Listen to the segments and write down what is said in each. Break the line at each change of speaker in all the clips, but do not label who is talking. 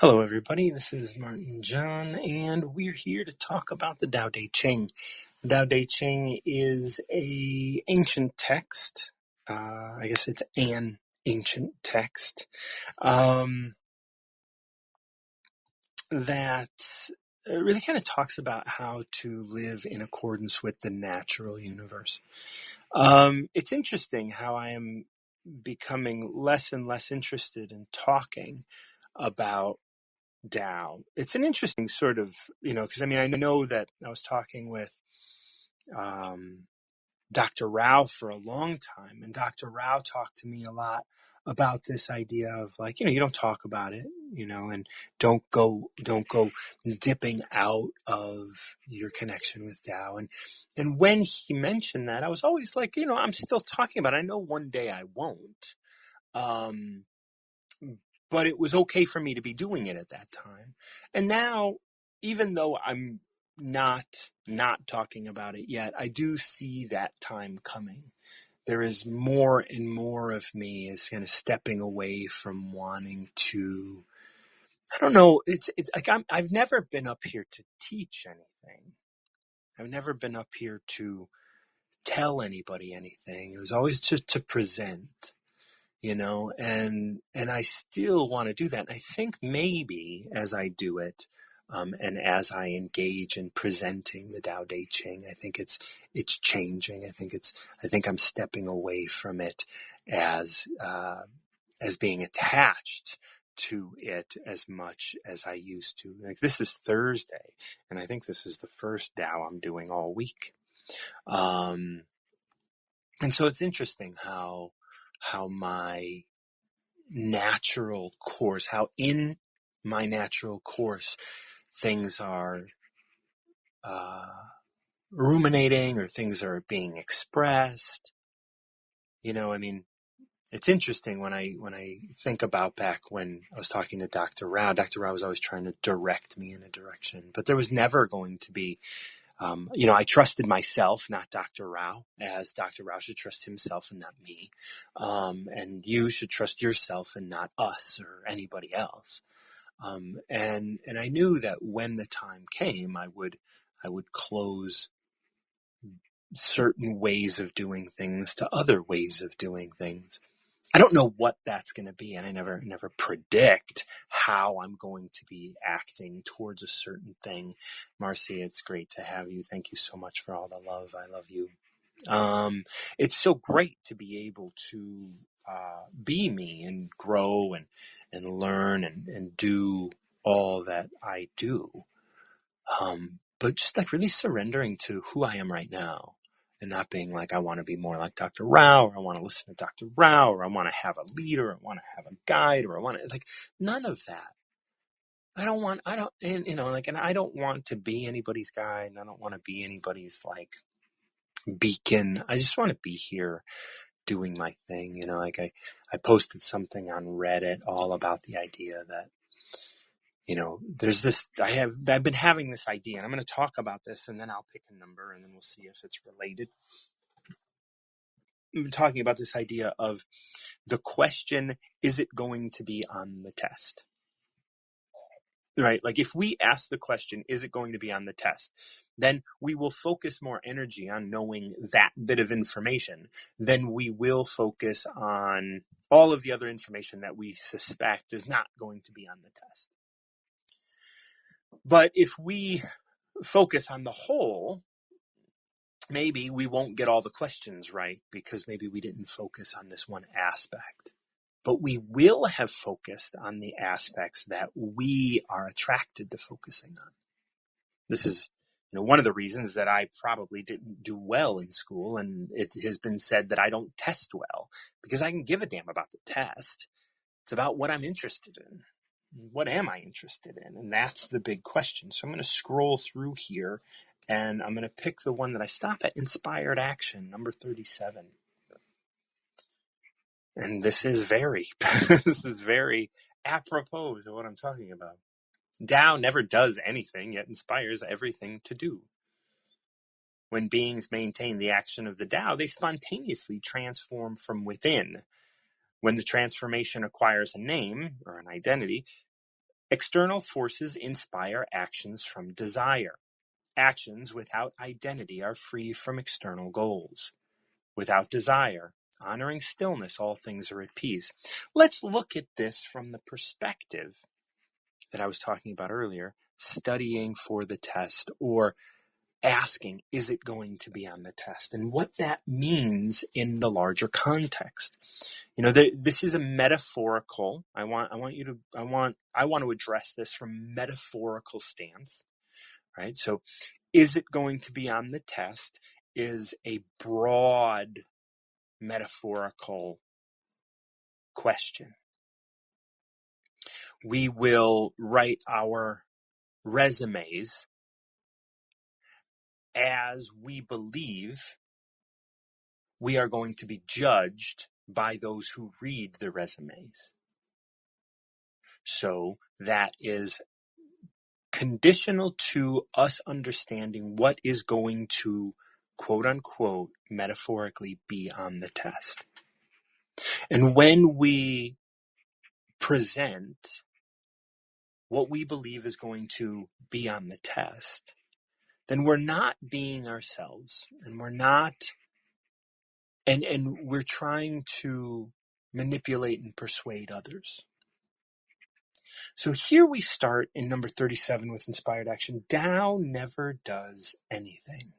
Hello, everybody. This is Martin John, and we're here to talk about the Tao Te Ching. The Tao Te Ching is a ancient text. I guess it's an ancient text that really kind of talks about how to live in accordance with the natural universe. It's interesting how I am becoming less and less interested in talking about Tao. It's an interesting sort of, because I know that I was talking with um, Dr. Rao for a long time, and Dr. Rao talked to me a lot about this idea of like, you don't talk about it, and don't go dipping out of your connection with Tao. And when he mentioned that, I was always like, I'm still talking about it. I know one day I won't. Um, but it was okay for me to be doing it at that time. And now, even though I'm not talking about it yet, I do see that time coming. There is more and more of me is kind of stepping away from wanting to. I don't know. It's like I've never been up here to teach anything. I've never been up here to tell anybody anything. It was always just to present. And I still want to do that. And I think maybe as I do it, and as I engage in presenting the Tao Te Ching, I think it's changing. I think I'm stepping away from it as being attached to it as much as I used to. Like this is Thursday, and I think this is the first Tao I'm doing all week. And so it's interesting how my natural course, how in my natural course things are ruminating or things are being expressed. It's interesting when I think about back when I was talking to Dr. Rao. Dr. Rao was always trying to direct me in a direction, but there was never going to be. I trusted myself, not Dr. Rao, as Dr. Rao should trust himself and not me. And you should trust yourself and not us or anybody else. And I knew that when the time came, I would close certain ways of doing things to other ways of doing things. I don't know what that's going to be, and I never predict how I'm going to be acting towards a certain thing. Marcy, it's great to have you. Thank you so much for all the love. I love you. It's so great to be able to be me and grow and learn and do all that I do. But just like really surrendering to who I am right now. And not being like, I want to be more like Dr. Rao, or I want to listen to Dr. Rao, or I want to have a leader, or I want to have a guide, or I want to, like, none of that. And I don't want to be anybody's guide, and I don't want to be anybody's, like, beacon. I just want to be here doing my thing. I posted something on Reddit all about the idea that, there's this, I've been having this idea, and I'm going to talk about this, and then I'll pick a number, and then we'll see if it's related. I'm talking about this idea of the question, is it going to be on the test? Right? Like if we ask the question, is it going to be on the test? Then we will focus more energy on knowing that bit of information than we will focus on all of the other information that we suspect is not going to be on the test. But if we focus on the whole, maybe we won't get all the questions right because maybe we didn't focus on this one aspect. But we will have focused on the aspects that we are attracted to focusing on. This is, one of the reasons that I probably didn't do well in school, and it has been said that I don't test well, because I can give a damn about the test. It's about what I'm interested in. What am I interested in? And that's the big question. So I'm going to scroll through here, and I'm going to pick the one that I stop at, Inspired Action, number 37. And this is very apropos to what I'm talking about. Tao never does anything, yet inspires everything to do. When beings maintain the action of the Tao, they spontaneously transform from within. When the transformation acquires a name or an identity, External forces inspire actions from desire. Actions without identity are free from external goals. Without desire, honoring stillness, all things are at peace. Let's look at this from the perspective that I was talking about earlier, studying for the test or asking, is it going to be on the test? And what that means in the larger context. This is a metaphorical. I want to address this from metaphorical stance, right? So, is it going to be on the test is a broad metaphorical question. We will write our resumes as we believe we are going to be judged by those who read the resumes. So that is conditional to us understanding what is going to, quote unquote, metaphorically be on the test. And when we present what we believe is going to be on the test, then we're not being ourselves, and we're not, and we're trying to manipulate and persuade others. So here we start in number 37 with inspired action. Tao never does anything,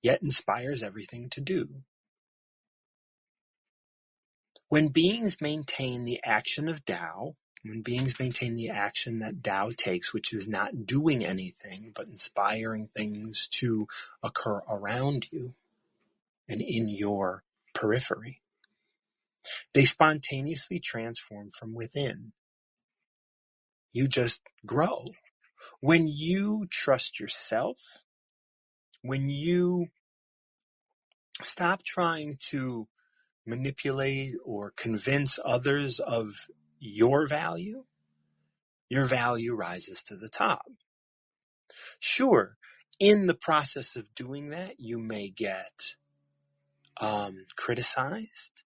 yet inspires everything to do. When beings maintain the action of Tao, when beings maintain the action that Tao takes, which is not doing anything, but inspiring things to occur around you and in your periphery, they spontaneously transform from within. You just grow. When you trust yourself, when you stop trying to manipulate or convince others of your value rises to the top. Sure, in the process of doing that, you may get criticized,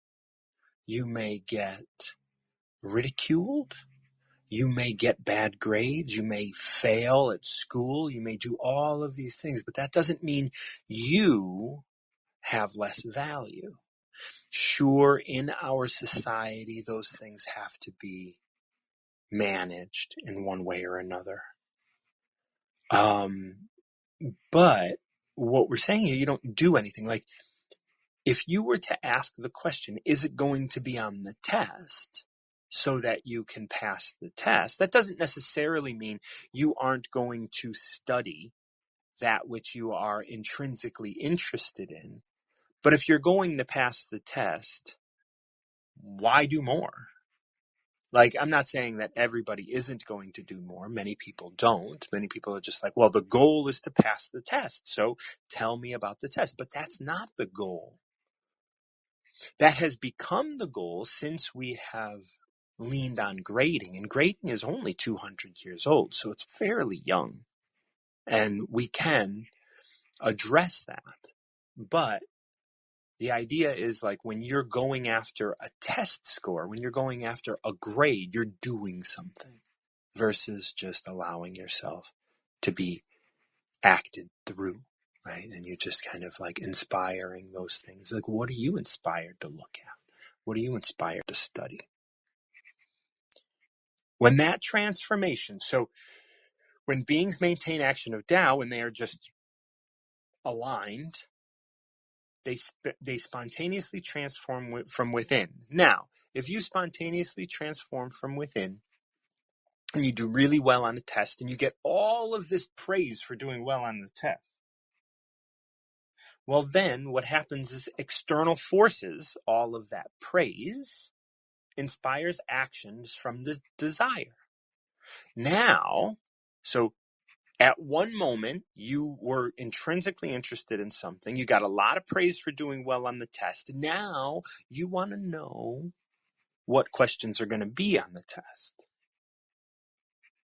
you may get ridiculed, you may get bad grades, you may fail at school, you may do all of these things, but that doesn't mean you have less value. Sure, in our society, those things have to be managed in one way or another. But what we're saying here, you don't do anything. Like, if you were to ask the question, is it going to be on the test so that you can pass the test? That doesn't necessarily mean you aren't going to study that which you are intrinsically interested in. But if you're going to pass the test, why do more? Like, I'm not saying that everybody isn't going to do more. Many people don't. Many people are just like, well, the goal is to pass the test. So tell me about the test. But that's not the goal. That has become the goal since we have leaned on grading. And grading is only 200 years old. So it's fairly young. And we can address that. But the idea is, like, when you're going after a test score, when you're going after a grade, you're doing something versus just allowing yourself to be acted through, right? And you're just kind of like inspiring those things. Like, what are you inspired to look at? What are you inspired to study? When that transformation, so when beings maintain action of Tao, when they are just aligned, they spontaneously transform from within. Now, if you spontaneously transform from within and you do really well on a test and you get all of this praise for doing well on the test, well, then what happens is external forces, all of that praise, inspires actions from the desire. Now, so at one moment, you were intrinsically interested in something. You got a lot of praise for doing well on the test. Now you want to know what questions are going to be on the test.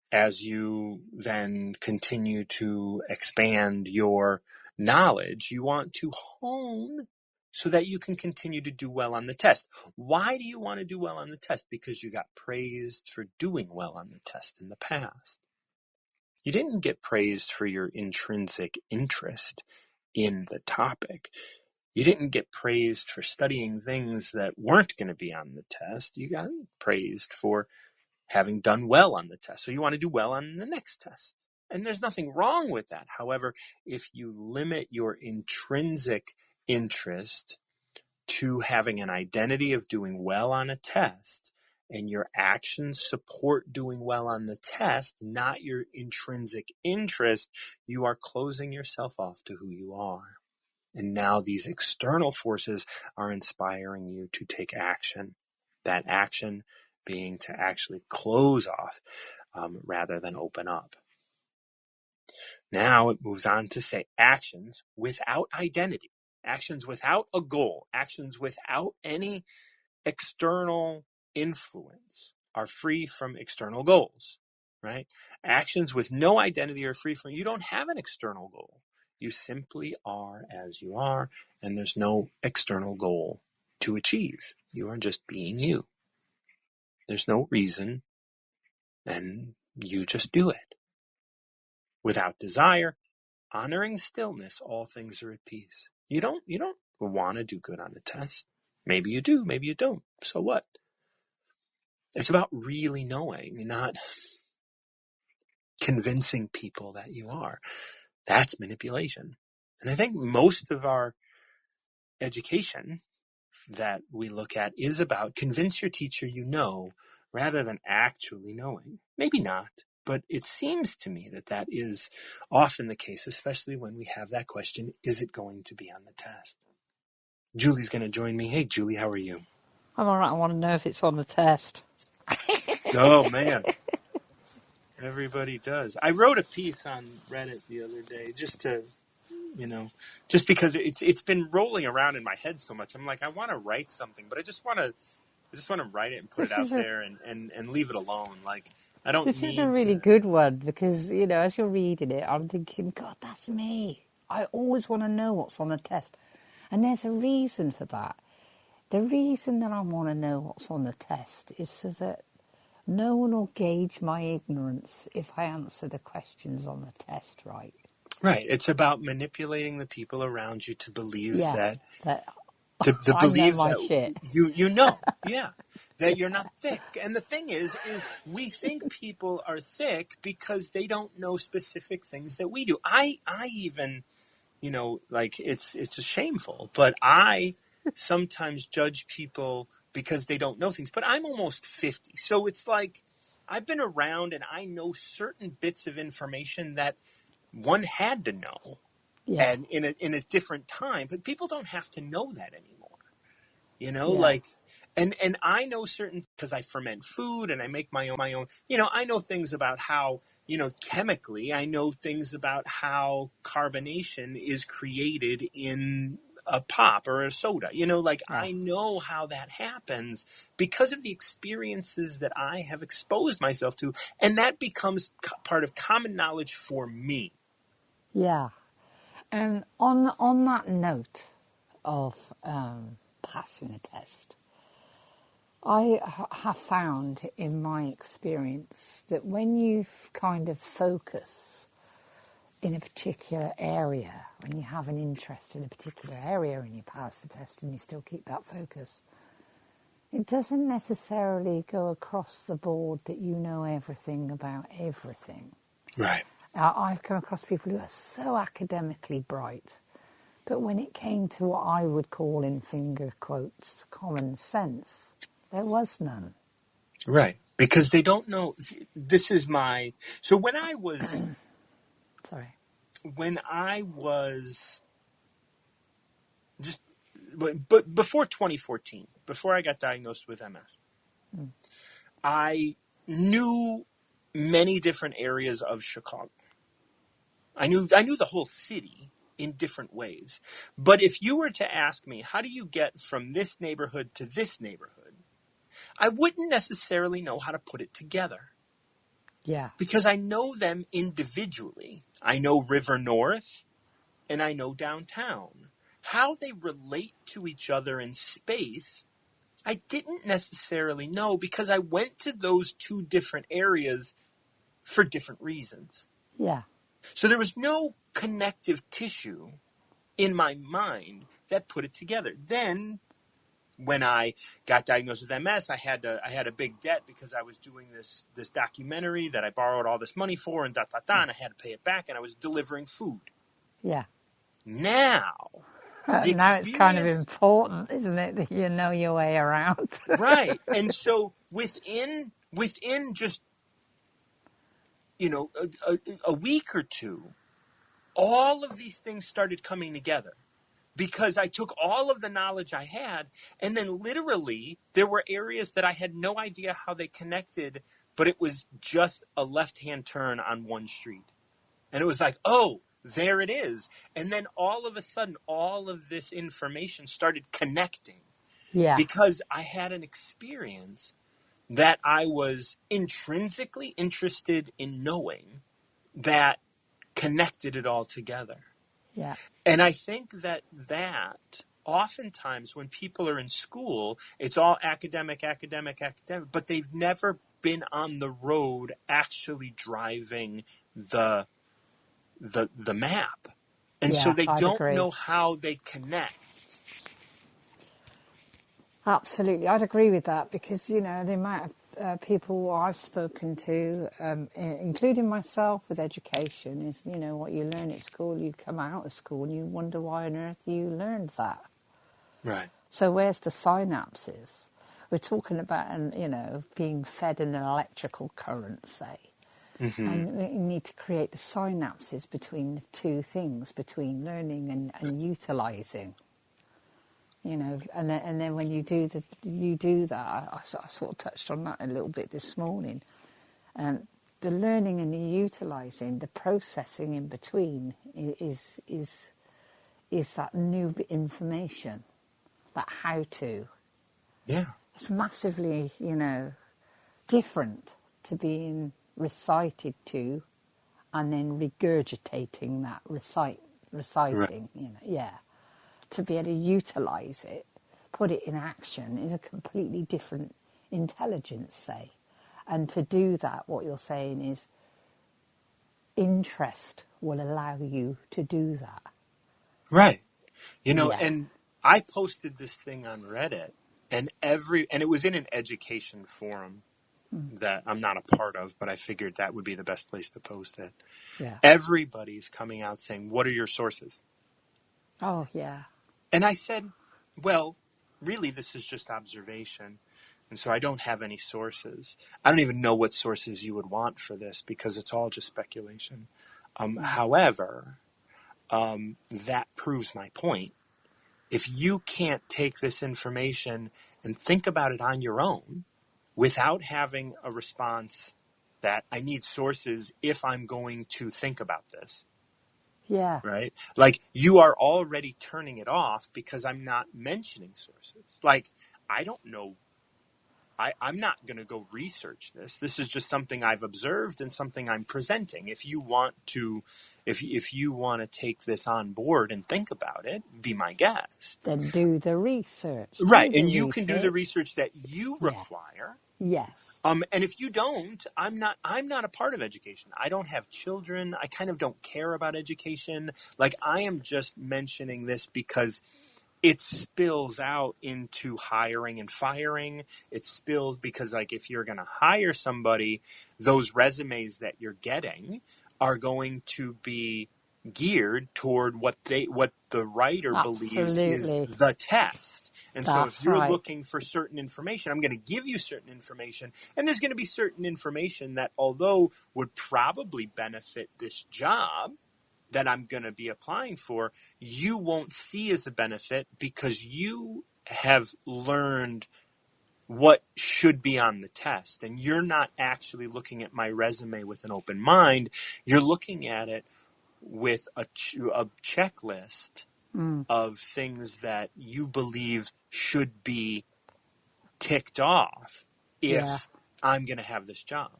As you then continue to expand your knowledge, you want to hone so that you can continue to do well on the test. Why do you want to do well on the test? Because you got praised for doing well on the test in the past. You didn't get praised for your intrinsic interest in the topic. You didn't get praised for studying things that weren't going to be on the test. You got praised for having done well on the test. So you want to do well on the next test. And there's nothing wrong with that. However, if you limit your intrinsic interest to having an identity of doing well on a test, and your actions support doing well on the test, not your intrinsic interest, you are closing yourself off to who you are. And now these external forces are inspiring you to take action. That action being to actually close off rather than open up. Now it moves on to say actions without identity, actions without a goal, actions without any external influence are free from external goals, right? Actions with no identity are free from, you don't have an external goal. You simply are as you are, and there's no external goal to achieve. You are just being you. There's no reason, and you just do it. Without desire, honoring stillness, all things are at peace. You don't want to do good on the test. Maybe you do, maybe you don't. So what? It's about really knowing, not convincing people that you are. That's manipulation. And I think most of our education that we look at is about convince your teacher you know, rather than actually knowing. Maybe not, but it seems to me that that is often the case, especially when we have that question, is it going to be on the test? Julie's going to join me. Hey, Julie, how are you?
I'm all right. I want to know if it's on the test.
Oh, man. Everybody does. I wrote a piece on Reddit the other day just to, just because it's been rolling around in my head so much. I'm like, I want to write something, but I just want to write it and put it
This is
out
a
there and leave it alone. Like, I don't
this is a
need
really
to.
good one because as you're reading it, I'm thinking, God, that's me. I always want to know what's on the test, and there's a reason for that. The reason that I want to know what's on the test is so that no one will gauge my ignorance if I answer the questions on the test right.
Right. It's about manipulating the people around you to believe
Yeah,
that
that
to
I know
believe
my
that
shit.
you know, yeah, that you're not thick. And the thing is we think people are thick because they don't know specific things that we do. I even, like it's shameful, but I sometimes judge people because they don't know things. But I'm almost 50, so it's like I've been around and I know certain bits of information that one had to know,
Yeah,
and in a different time. But people don't have to know that anymore.
yeah,
Like, and I know certain, because I ferment food and I make my own, I know things about how, chemically, I know things about how carbonation is created in a pop or a soda, like
yeah,
I know how that happens because of the experiences that I have exposed myself to. And that becomes part of common knowledge for me.
yeah. And on that note of passing a test, I have found in my experience that when you kind of focus in a particular area, when you have an interest in a particular area and you pass the test and you still keep that focus, it doesn't necessarily go across the board that you know everything about everything.
Right.
I've come across people who are so academically bright, but when it came to what I would call, in finger quotes, common sense, there was none.
Right. Because they don't know. So
Sorry.
when I was just, but before 2014, before I got diagnosed with MS, I knew many different areas of Chicago. I knew the whole city in different ways. But if you were to ask me, how do you get from this neighborhood to this neighborhood? I wouldn't necessarily know how to put it together
Yeah,
because I know them individually. I know River North and I know downtown. How they relate to each other in space, I didn't necessarily know because I went to those two different areas for different reasons.
Yeah.
So there was no connective tissue in my mind that put it together. Then when I got diagnosed with MS, I had a big debt because I was doing this documentary that I borrowed all this money for, and and I had to pay it back, and I was delivering food.
Yeah.
Now, the
Now it's kind of
experience,
important, isn't it, that you know your way around?
right? And so within just a week or two, all of these things started coming together. Because I took all of the knowledge I had, and then literally there were areas that I had no idea how they connected, but it was just a left-hand turn on one street. And it was like, oh, there it is. And then all of a sudden, all of this information started connecting
Yeah.
because I had an experience that I was intrinsically interested in knowing that connected it all together.
Yeah.
And I think that oftentimes when people are in school, it's all academic, academic, academic, but they've never been on the road actually driving the map. And so
Yeah,
they
I'd
don't
agree.
know how they connect.
Absolutely, I'd agree with that because, the amount of people I've spoken to, including myself with education, is, what you learn at school, you come out of school and you wonder why on earth you learned that.
Right.
So where's the synapses? We're talking about, being fed an electrical current, say.
Mm-hmm.
And we need to create the synapses between the two things, between learning and utilising. And then when you do that. I sort of touched on that a little bit this morning. The learning and the utilising, the processing in between is that new information, that how to.
Yeah.
It's massively, different to being recited to, and then regurgitating that
Right.
reciting. Yeah. To be able to utilise it, put it in action, is a completely different intelligence, say. And to do that, what you're saying is interest will allow you to do that.
Right.
Yeah.
And I posted this thing on Reddit, and it was in an education forum that I'm not a part of, but I figured that would be the best place to post it.
Yeah.
Everybody's coming out saying, "What are your sources?"
Oh, yeah.
And I said, well, really, this is just observation. And so I don't have any sources. I don't even know what sources you would want for this because it's all just speculation. However, that proves my point. If you can't take this information and think about it on your own without having a response that I need sources if I'm going to think about this,
Yeah.
right? Like you are already turning it off because I'm not mentioning sources. Like I don't know. I'm not going to go research this. This is just something I've observed and something I'm presenting. If you want to, if you want to take this on board and think about it, be my guest.
Then do the research.
Right,
Do the
and you can do the
research.
research that you
Yeah.
require.
Yes.
And if you don't, I'm not a part of education. I don't have children. I kind of don't care about education. Like I am just mentioning this because it spills out into hiring and firing. It spills because like if you're going to hire somebody, those resumes that you're getting are going to be geared toward what the writer believes is
Absolutely.
the test. And so if
That's
you're
right.
looking for certain information, I'm going to give you certain information, and there's going to be certain information that although would probably benefit this job that I'm going to be applying for, you won't see as a benefit because you have learned what should be on the test. And you're not actually looking at my resume with an open mind. You're looking at it with a checklist of things that you believe should be ticked off
Yeah.
if I'm going to have this job.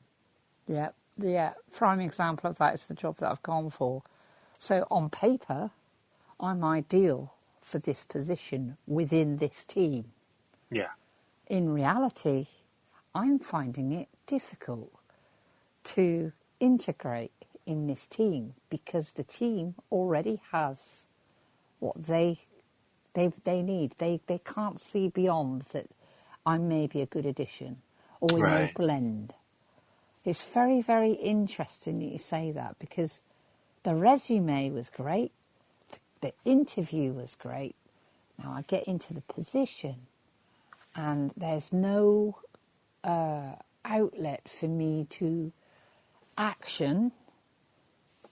Yeah. Yeah. Prime example of that is the job that I've gone for. So on paper, I'm ideal for this position within this team.
Yeah.
In reality, I'm finding it difficult to integrate in this team because the team already has what they need. They can't see beyond that I may be a good addition or we may
Right.
blend. It's very, very interesting that you say that because the resume was great, the interview was great. Now I get into the position and there's no outlet for me to action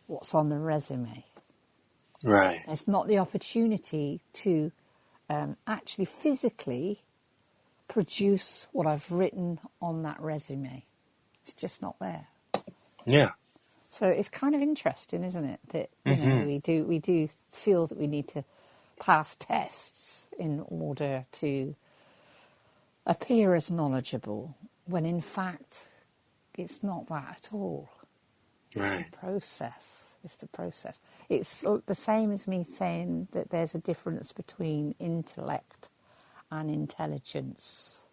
what's on the resume.
Right.
There's not the opportunity to actually physically produce what I've written on that resume. It's just not there.
Yeah.
So it's kind of interesting, isn't it? That
Mm-hmm.
we do feel that we need to pass tests in order to appear as knowledgeable, when in fact it's not that at all. It's the
Right.
process. It's the process. It's the same as me saying that there's a difference between intellect and intelligence.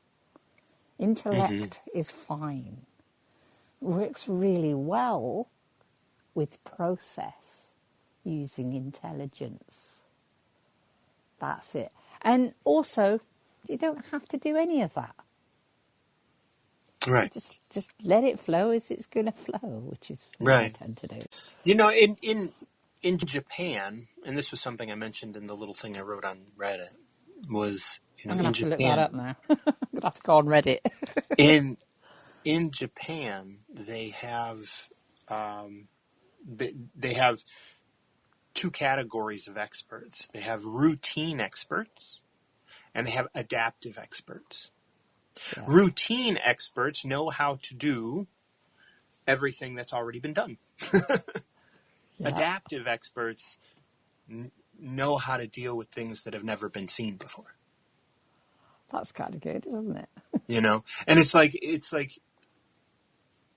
Mm-hmm.
Intellect is fine. Works really well with process using intelligence. That's it. And also, you don't have to do any of that.
Right.
Just let it flow as it's going to flow, which is what I
Right.
tend to do.
You know, in Japan, and this was something I mentioned in the little thing I wrote on Reddit, was,
I'm going to
in
have to look that
Japan,
up now. I'm going to have to go on Reddit.
in in Japan, they have they have two categories of experts. They have routine experts and they have adaptive experts.
Yeah,
Routine experts know how to do everything that's already been done.
yeah,
Adaptive experts know how to deal with things that have never been seen before.
that's kind of good, isn't it?
And it's like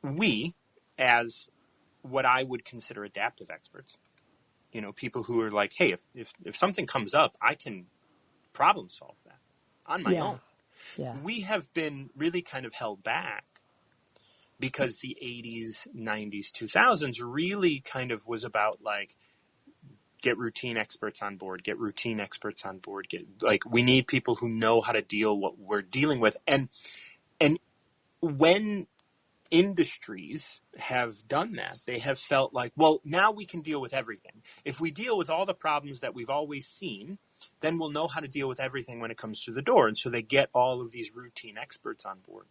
we, as what I would consider adaptive experts, people who are like, hey, if something comes up, I can problem solve that on my
Yeah,
own.
yeah,
We have been really kind of held back because the 80s, 90s, 2000s really kind of was about like, get routine experts on board, get routine experts on board, we need people who know how to deal what we're dealing with. And when industries have done that, they have felt like, well, now we can deal with everything. If we deal with all the problems that we've always seen, then we'll know how to deal with everything when it comes through the door. And so they get all of these routine experts on board.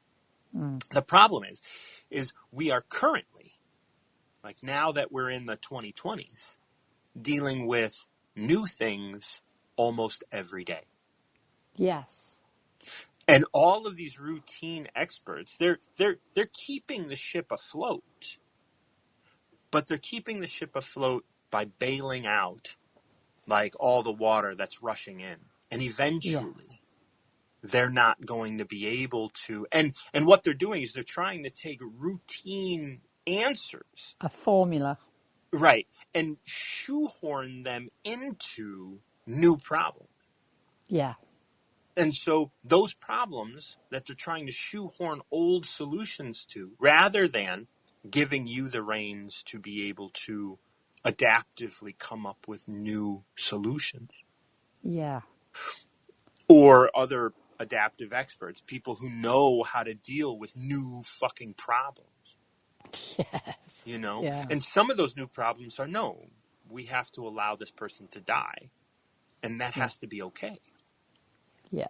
The problem is we are currently, like now that we're in the 2020s, dealing with new things almost every day.
yes,
And all of these routine experts, they're keeping the ship afloat, but they're keeping the ship afloat by bailing out like all the water that's rushing in. And
yeah,
eventually they're not going to be able to, and what they're doing is they're trying to take routine answers,
a formula.
right, and shoehorn them into new problems.
Yeah,
And so those problems that they're trying to shoehorn old solutions to, rather than giving you the reins to be able to adaptively come up with new solutions,
yeah,
or other adaptive experts, people who know how to deal with new fucking problems,
yes, yeah,
And some of those new problems are, no, we have to allow this person to die, and that
yeah,
has to be okay.
yeah,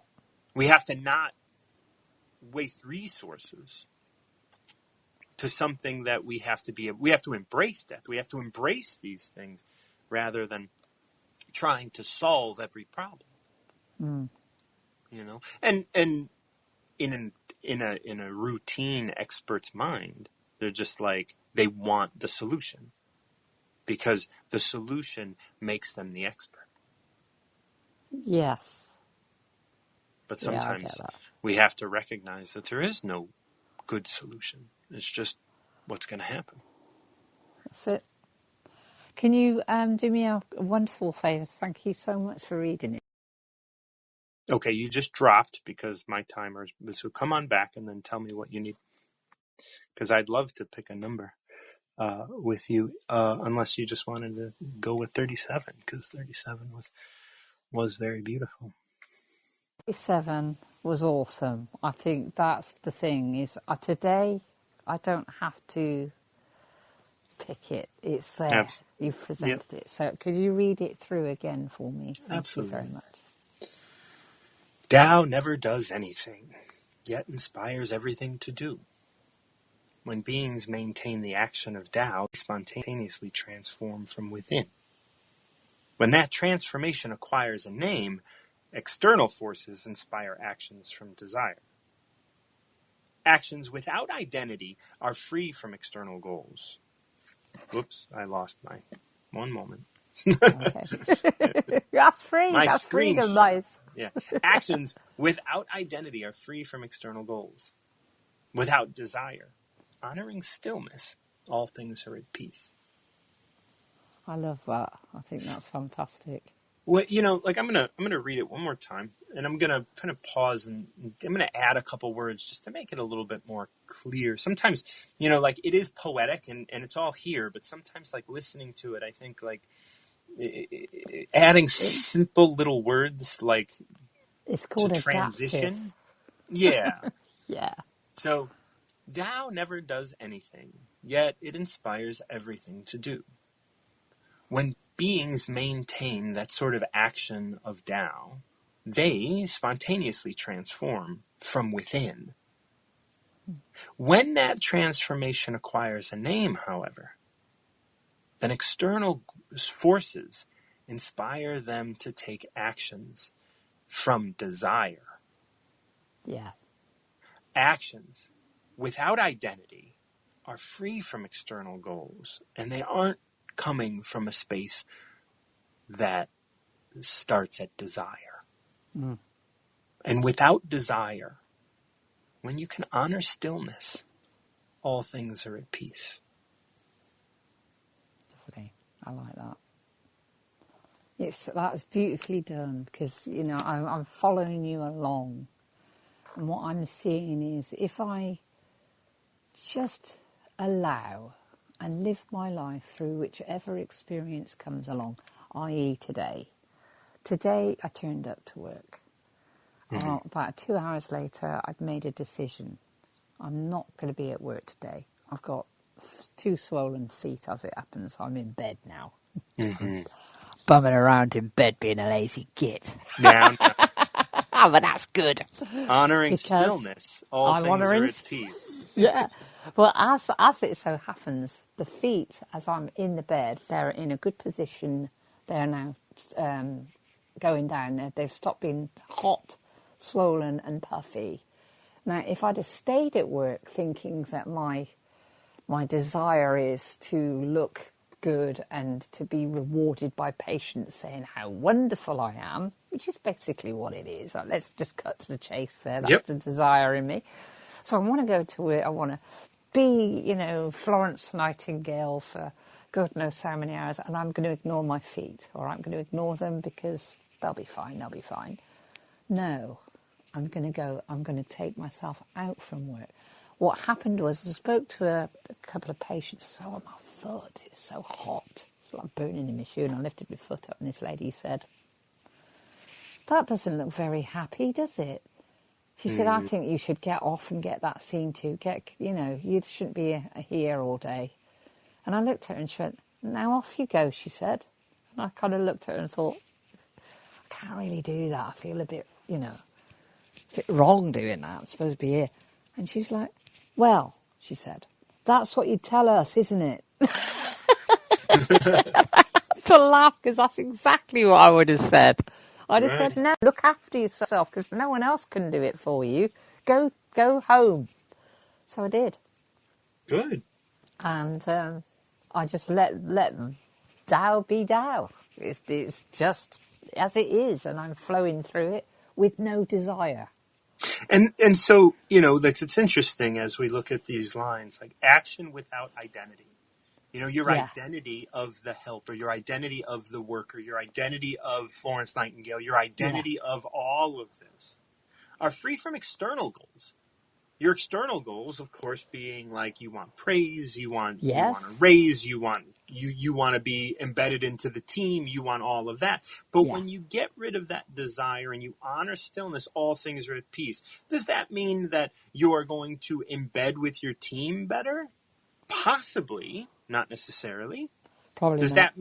We have to not waste resources to something that we have to embrace death. We have to embrace these things rather than trying to solve every problem. And in a routine expert's mind, they're just like, they want the solution because the solution makes them the expert.
yes,
But
yeah, I get
sometimes
that.
we have to recognize that there is no good solution. It's just what's going to happen.
That's it. Can you do me a wonderful favour? Thank you so much for reading it.
Okay, you just dropped because my timer. So come on back and then tell me what you need, because I'd love to pick a number with you, unless you just wanted to go with 37, because 37 was very beautiful.
7 was awesome. I think that's the thing is today I don't have to pick it. It's there. You've
Yep,
presented it. So could you read it through again for me? Thank you very
absolutely.
much.
Tao never does anything, yet inspires everything to do. When beings maintain the action of Tao, they spontaneously transform from within. When that transformation acquires a name, external forces inspire actions from desire. Actions without identity are free from external goals. Whoops, I lost my... One moment.
Okay. That's free.
My
That's freedom,
screenshot.
nice.
Yeah. Actions without identity are free from external goals. Without desire. Honoring stillness, all things are at peace.
I love that. I think that's fantastic.
Well, like I'm gonna read it one more time, and I'm gonna kind of pause, and I'm gonna add a couple words just to make it a little bit more clear. Sometimes, like it is poetic, and it's all here, but sometimes, like listening to it, I think like adding simple little words like
It's
to
called adaptive.
transition. Yeah.
Yeah.
So Tao never does anything, yet it inspires everything to do. When beings maintain that sort of action of Tao, they spontaneously transform from within. When that transformation acquires a name, however, then external forces inspire them to take actions from desire.
Yeah.
Actions without identity are free from external goals, and they aren't coming from a space that starts at desire.
Mm.
And without desire, when you can honor stillness, all things are at peace.
Definitely. I like that. That's beautifully done because, I'm following you along. And what I'm seeing is if I just allow and live my life through whichever experience comes along, i.e. today. Today I turned up to work.
Mm-hmm.
About 2 hours later, I'd made a decision. I'm not going to be at work today. I've got 2 swollen feet as it happens. I'm in bed now.
Mm-hmm.
Bumming around in bed being a lazy git.
Now,
But that's good.
honoring
Because
stillness, all
I'm
things are
honouring...
at peace.
Yeah. Well, as it so happens, the feet, as I'm in the bed, they're in a good position. They're now going down. They've stopped being hot, swollen and puffy. Now, if I'd have stayed at work thinking that my desire is to look good and to be rewarded by patients saying how wonderful I am, which is basically what it is. Like, let's just cut to the chase there. That's
Yep.
the desire in me. So I want to go to work. I want to be, Florence Nightingale for God knows how many hours, and I'm going to ignore my feet, or I'm going to ignore them because they'll be fine. No, I'm going to take myself out from work. What happened was I spoke to a couple of patients. I said, oh, my foot is so hot. It's like burning in my shoe. And I lifted my foot up and this lady said, that doesn't look very happy, does it? She said, I think you should get off and get that seen to. You shouldn't be here all day. And I looked at her and she went, now off you go, she said. And I kind of looked at her and thought, I can't really do that. I feel a bit wrong doing that. I'm supposed to be here. And she's like, well, she said, that's what you tell us, isn't it? To laugh because that's exactly what I would have said. I'd have said,
Right.
no, look after yourself because no one else can do it for you. Go home. So I did.
Good.
And I just let Tao be Tao. It's just as it is, and I'm flowing through it with no desire.
And so, like it's interesting as we look at these lines, like action without identity. Your
Yeah.
identity of the helper, your identity of the worker, your identity of Florence Nightingale, your
Yeah.
identity of all of this are free from external goals. Your external goals, of course, being like you want praise, you want a
Yes.
raise, you want to be embedded into the team, you want all of that. But
Yeah.
when you get rid of that desire and you honor stillness, all things are at peace. Does that mean that you are going to embed with your team better? Possibly, not necessarily.
Probably
Does
not.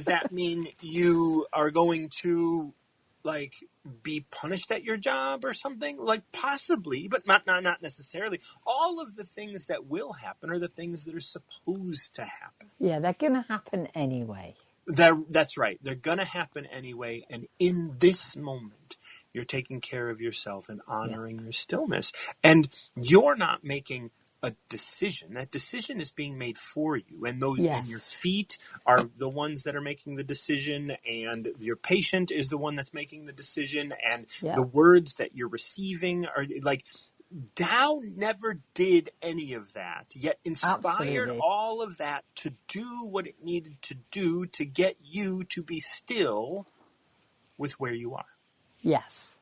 that mean you are going to like be punished at your job or something? Like possibly, but not necessarily. All of the things that will happen are the things that are supposed to happen.
Yeah, they're going to happen anyway.
That's right. They're going to happen anyway. And in this moment, you're taking care of yourself and
Yeah.
honoring your stillness. And you're not making a decision. That decision is being made for you. And your
Yes.
feet are the ones that are making the decision. And your patient is the one that's making the decision. And
Yeah.
the words that you're receiving are like, Tao never did any of that, yet inspired
Absolutely.
all of that to do what it needed to do to get you to be still with where you are.
Yes.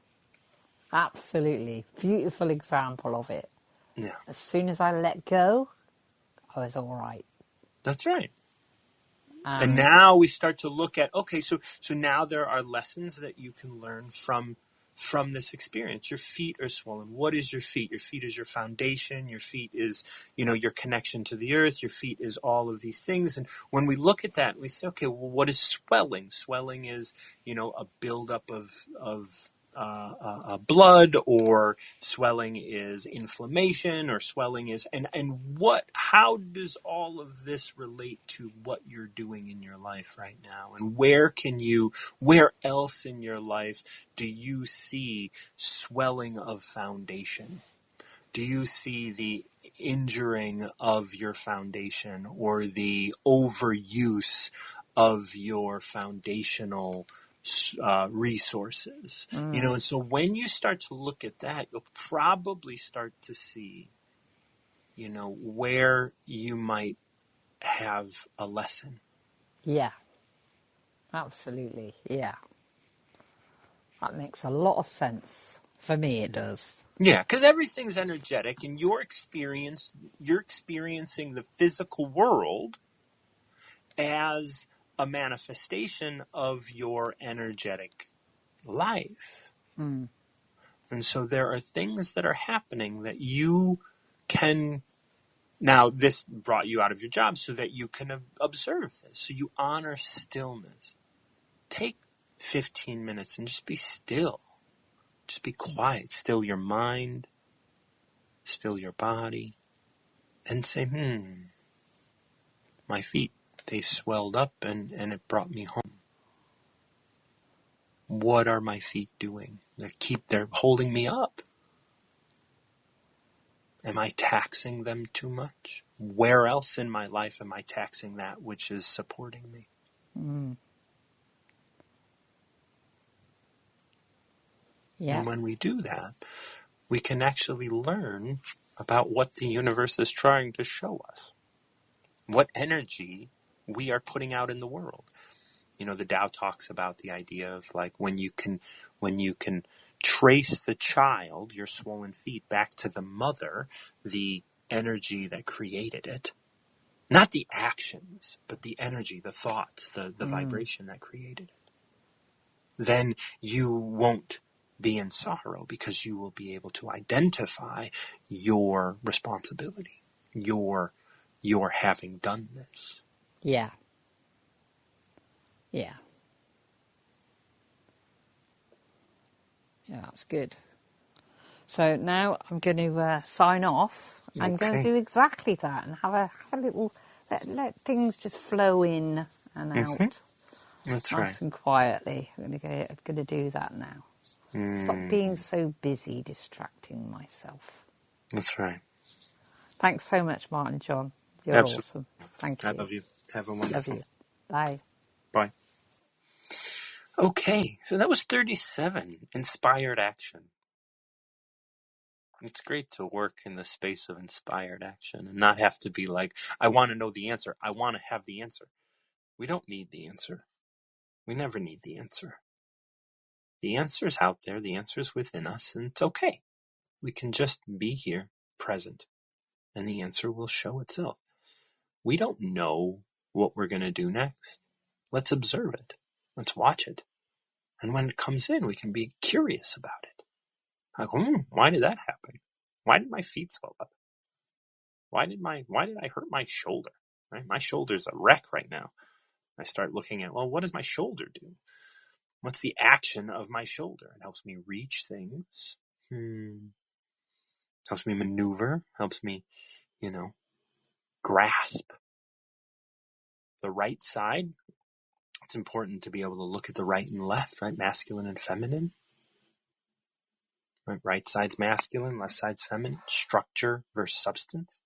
Absolutely. Beautiful example of it.
Yeah,
As soon as I let go, I was all right.
that's right. And
And
now we start to look at, okay, so now there are lessons that you can learn from this experience. Your feet are swollen. What is your feet? Your feet is your foundation. Your feet is, your connection to the earth. Your feet is all of these things. And when we look at that, we say, okay, well, what is swelling? Swelling is, a buildup of blood, or swelling is inflammation, or swelling is how does all of this relate to what you're doing in your life right now, and where else in your life do you see swelling of foundation? Do you see the injuring of your foundation, or the overuse of your foundational resources? And so when you start to look at that, you'll probably start to see, where you might have a lesson.
yeah, absolutely. Yeah. That makes a lot of sense. For me, it does.
Yeah, because everything's energetic, and you're experiencing the physical world as a manifestation of your energetic life.
Mm.
And so there are things that are happening that you can. Now, this brought you out of your job so that you can observe this. So you honor stillness. Take 15 minutes and just be still. Just be quiet. Still your mind, still your body, and say, my feet, they swelled up and it brought me home. What are my feet doing? They're holding me up. Am I taxing them too much? Where else in my life am I taxing that which is supporting me?
Mm. Yeah.
And when we do that, we can actually learn about what the universe is trying to show us. What energy we are putting out in the world. The Tao talks about the idea of like when you can trace the child, your swollen feet, back to the mother, the energy that created it. Not the actions, but the energy, the thoughts, the vibration that created it. Then you won't be in sorrow, because you will be able to identify your responsibility, your having done this.
Yeah. Yeah. Yeah, that's good. So now I'm going to sign off. I'm going to
Okay.
do exactly that and have a little, let things just flow in and
Mm-hmm.
out,
That's right.
nice and quietly. I'm going to do that now. Stop being so busy distracting myself.
That's right.
Thanks so much, Martin John. You're
Absolutely.
awesome. Thank
I
you.
love you. Have a
Love
wonderful
you. Bye.
bye. Okay, so that was 37, inspired action. It's great to work in the space of inspired action and not have to be like, I want to know the answer. I want to have the answer. We don't need the answer. We never need the answer. The answer is out there. The answer is within us, and it's okay. We can just be here, present, and the answer will show itself. We don't know what we're going to do next. Let's observe it. Let's watch it. And when it comes in, we can be curious about it. Like, why did that happen? Why did my feet swell up? Why did I hurt my shoulder? Right? My shoulder's a wreck right now. I start looking at, well, what does my shoulder do? What's the action of my shoulder? It helps me reach things. Helps me maneuver. Helps me, grasp the right side. It's important to be able to look at the right and left, right? Masculine and feminine. Right side's masculine, left side's feminine. Structure versus substance.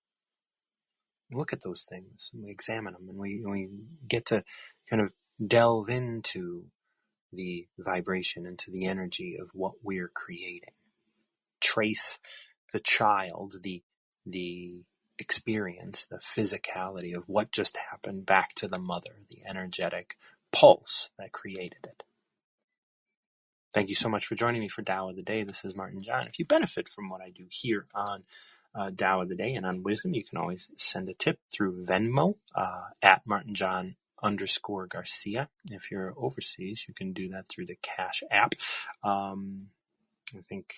We look at those things and we examine them, and we get to kind of delve into the vibration, into the energy of what we're creating. Trace the child, the experience, the physicality of what just happened back to the mother, the energetic pulse that created it. Thank you so much for joining me for Tao of the Day. This is Martin John. If you benefit from what I do here on Tao of the Day and on Wisdom, you can always send a tip through Venmo at @MartinJohn_Garcia. If you're overseas, you can do that through the Cash app. I think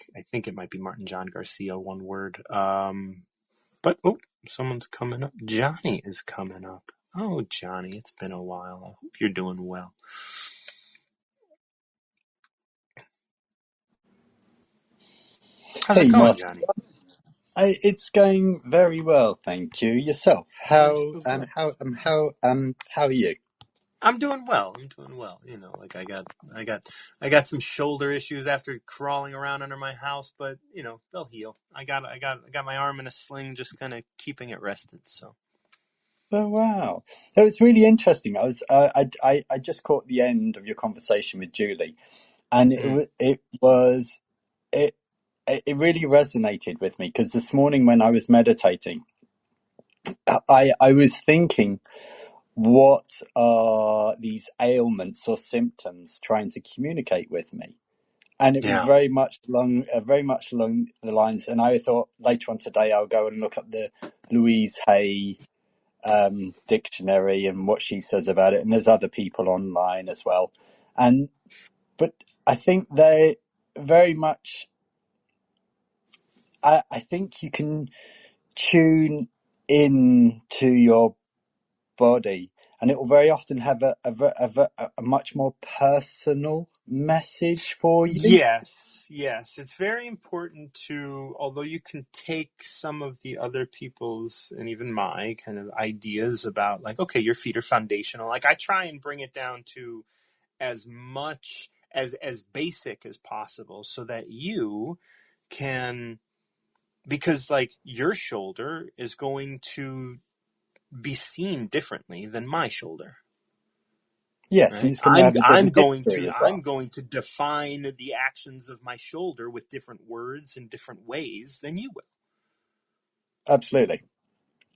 it might be Martin John Garcia, one word. But someone's coming up. Johnny is coming up. Oh, Johnny, it's been a while. I hope you're doing well. How's it
Hey,
going,
Martin.
Johnny?
It's going very well, thank you. Yourself?
I'm so glad.
How are you?
I'm doing well. Like I got some shoulder issues after crawling around under my house, but they'll heal. I got my arm in a sling, just kind of keeping it rested. So.
Oh wow! So it's really interesting. I just caught the end of your conversation with Julie, and
Mm.
it it really resonated with me because this morning when I was meditating, I was thinking, what are these ailments or symptoms trying to communicate with me? And it was
Yeah.
very much along the lines. And I thought later on today I'll go and look up the Louise Hay dictionary and what she says about it. And there's other people online as well. But I think they very much. I think you can tune in to your body, and it will very often have a much more personal message for you.
Yes, yes. It's very important to, although you can take some of the other people's and even my kind of ideas about, like, okay, your feet are foundational. Like, I try and bring it down to as much as basic as possible so that you can, because like your shoulder is going to be seen differently than my shoulder.
Yes, and
Right.
it's going to have a
I'm
different
going
history
to
as
I'm
well.
going to define the actions of my shoulder with different words in different ways than you will.
Absolutely.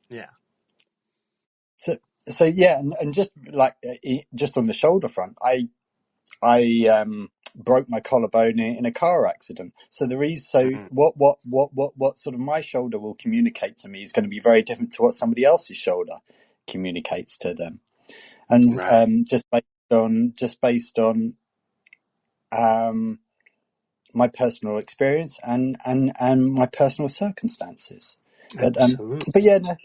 Yeah.
So, so yeah, and just like just on the shoulder front, I broke my collarbone in a car accident. So the reason, so
Mm,
what sort of my shoulder will communicate to me is going to be very different to what somebody else's shoulder communicates to them, and
right.
just based on um, my personal experience and my personal circumstances. But um,
Absolutely.
but yeah, no,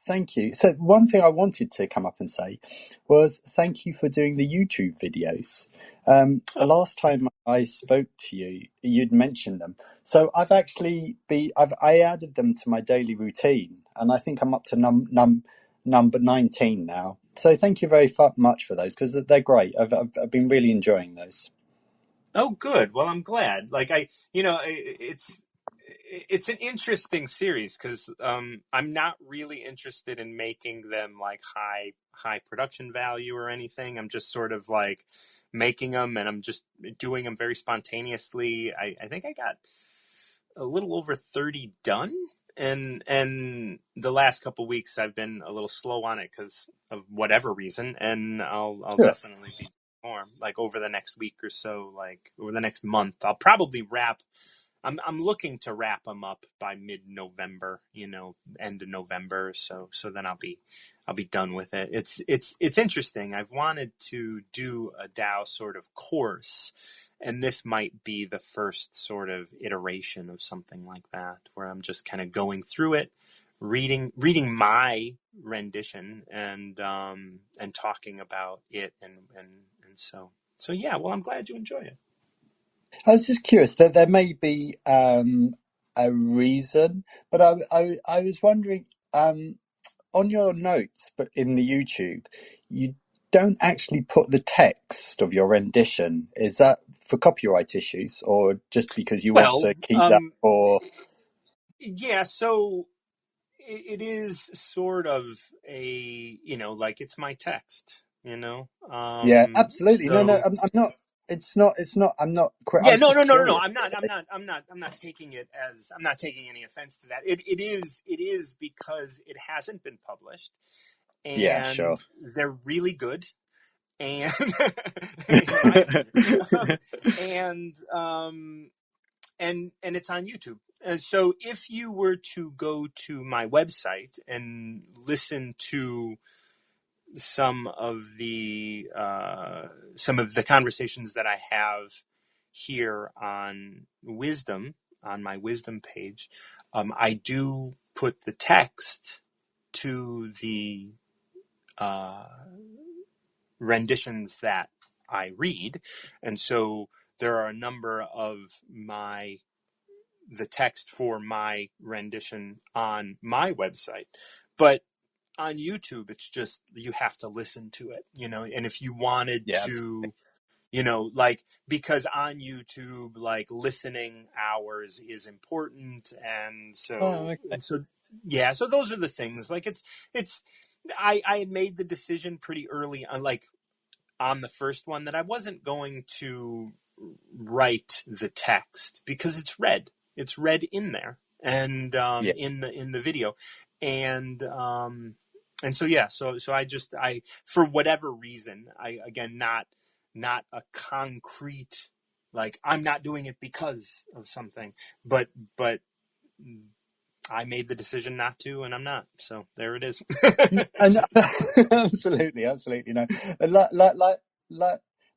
thank you. So one thing I wanted to come up and say was thank you for doing the YouTube videos.
Oh,
Last time I spoke to you, you'd mentioned them. So I added them to my daily routine, and I think I'm up to number 19 now. So thank you very much for those because they're great. I've been really enjoying those.
oh, good. Well, I'm glad. Like it's an interesting series because I'm not really interested in making them like high production value or anything. I'm just sort of like making them, and I'm just doing them very spontaneously. I think I got a little over 30 done. And the last couple weeks I've been a little slow on it because of whatever reason, and I'll
Sure.
definitely be more like over the next week or so, like over the next month. I'll probably wrap. I'm looking to wrap them up by mid-November, end of November. So then I'll be done with it. It's interesting. I've wanted to do a DAO sort of course, and this might be the first sort of iteration of something like that, where I'm just kind of going through it, reading my rendition, and talking about it, and so yeah. Well, I'm glad you enjoy it.
I was just curious that there may be a reason, but I was wondering on your notes, but in the YouTube, you don't actually put the text of your rendition. Is that for copyright issues, or just because you want
Well,
to keep that for?
yeah, so it is sort of like it's my text.
Yeah, absolutely. No, no,
So
I'm not. It's not. It's not. I'm not. I
yeah,
was
no,
just
no, no, no, no.
curious.
I'm not taking it as, I'm not taking any offense to that. It is because it hasn't been published,
Yeah, sure.
and they're really good, and in my opinion, um, and and it's on YouTube. So if you were to go to my website and listen to some of the conversations that I have here on wisdom, on my wisdom page, I do put the text to the uh, renditions that I read, and so there are a number of the text for my rendition on my website. But on YouTube, it's just you have to listen to it. And if you wanted
Yeah, absolutely.
to, like, because on YouTube, like, listening hours is important, and
Oh,
so
okay.
and so yeah, so those are the things. Like, it's I had made the decision pretty early on, like on the first one, that I wasn't going to write the text because it's read in there, and
Yeah.
in the video, and so yeah, so I for whatever reason, I, again, not a concrete, like, I'm not doing it because of something, but I made the decision not to, and I'm not, so there it is.
And absolutely, absolutely no. Like,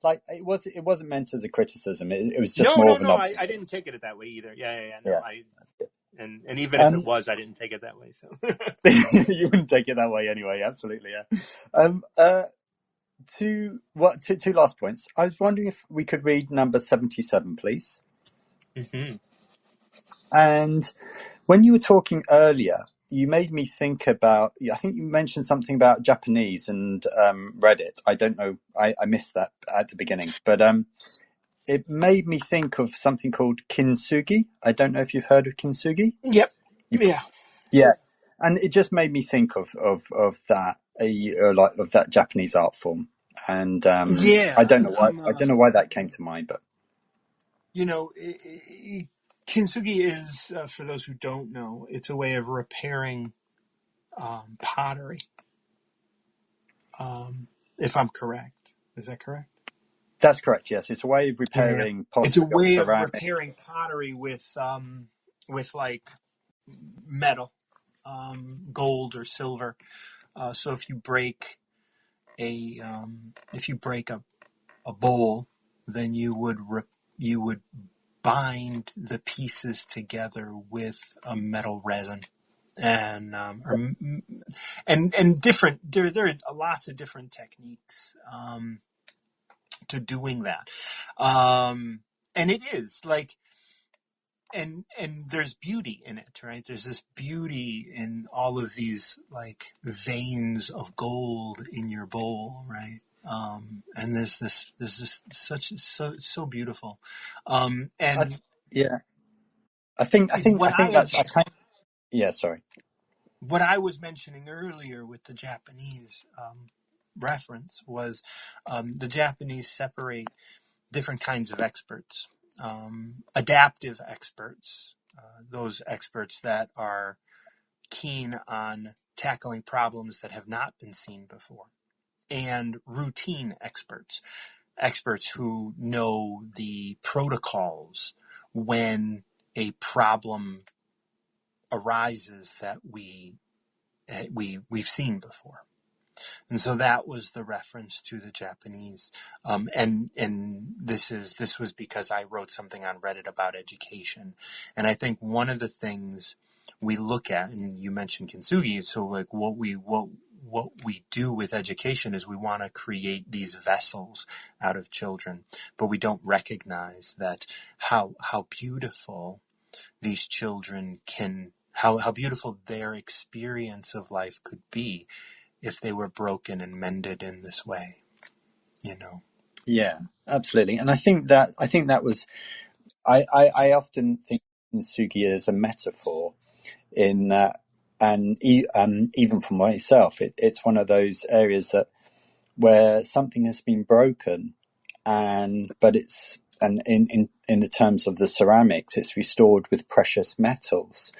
like it wasn't meant as a criticism. It was just
No,
more
no,
of an
no. I
observation.
didn't take it that way either. Yeah, yeah, yeah. No,
Yeah,
I
that's good.
and even if it
Um,
was, I didn't take it that way. So
you wouldn't take it that way anyway. Absolutely, yeah. Two last points. I was wondering if we could read number 77, please.
hmm
And when you were talking earlier, you made me think about, I think you mentioned something about Japanese and Reddit. I don't know, I missed that at the beginning, but it made me think of something called kintsugi. I don't know if you've heard of kintsugi.
Yep.
You,
Yeah.
yeah, and it just made me think of that, like of that Japanese art form. And I
Yeah.
don't know why, that came to mind, but
You know, kintsugi is, for those who don't know, it's a way of repairing pottery. If I'm correct, is that correct?
that's correct. Yes, it's a way of
Yeah, yeah.
repairing
It's a
pottery or
way of
ceramic.
repairing pottery with like metal, gold or silver. So if you break a bowl, then you would bind the pieces together with a metal resin, and and different. There are lots of different techniques to doing that, and it is like. And there's beauty in it, right? There's this beauty in all of these, like, veins of gold in your bowl, right? And there's this such so beautiful.
I,
And
yeah, I
what I
think
had
that's. I kind. Yeah, sorry.
what I was mentioning earlier with the Japanese reference was, the Japanese separate different kinds of experts, adaptive experts, those experts that are keen on tackling problems that have not been seen before, and routine experts, experts who know the protocols when a problem arises that we've seen before. And so that was the reference to the Japanese. And this was because I wrote something on Reddit about education. And I think one of the things we look at, and you mentioned kintsugi, so like what we do with education is we want to create these vessels out of children, but we don't recognize that how beautiful these children can, how beautiful their experience of life could be if they were broken and mended in this way, you know.
Yeah, absolutely. And I think that was I often think of Sugi as a metaphor in that, and even for myself, it's one of those areas that where something has been broken, but it's, and in the terms of the ceramics, it's restored with precious metals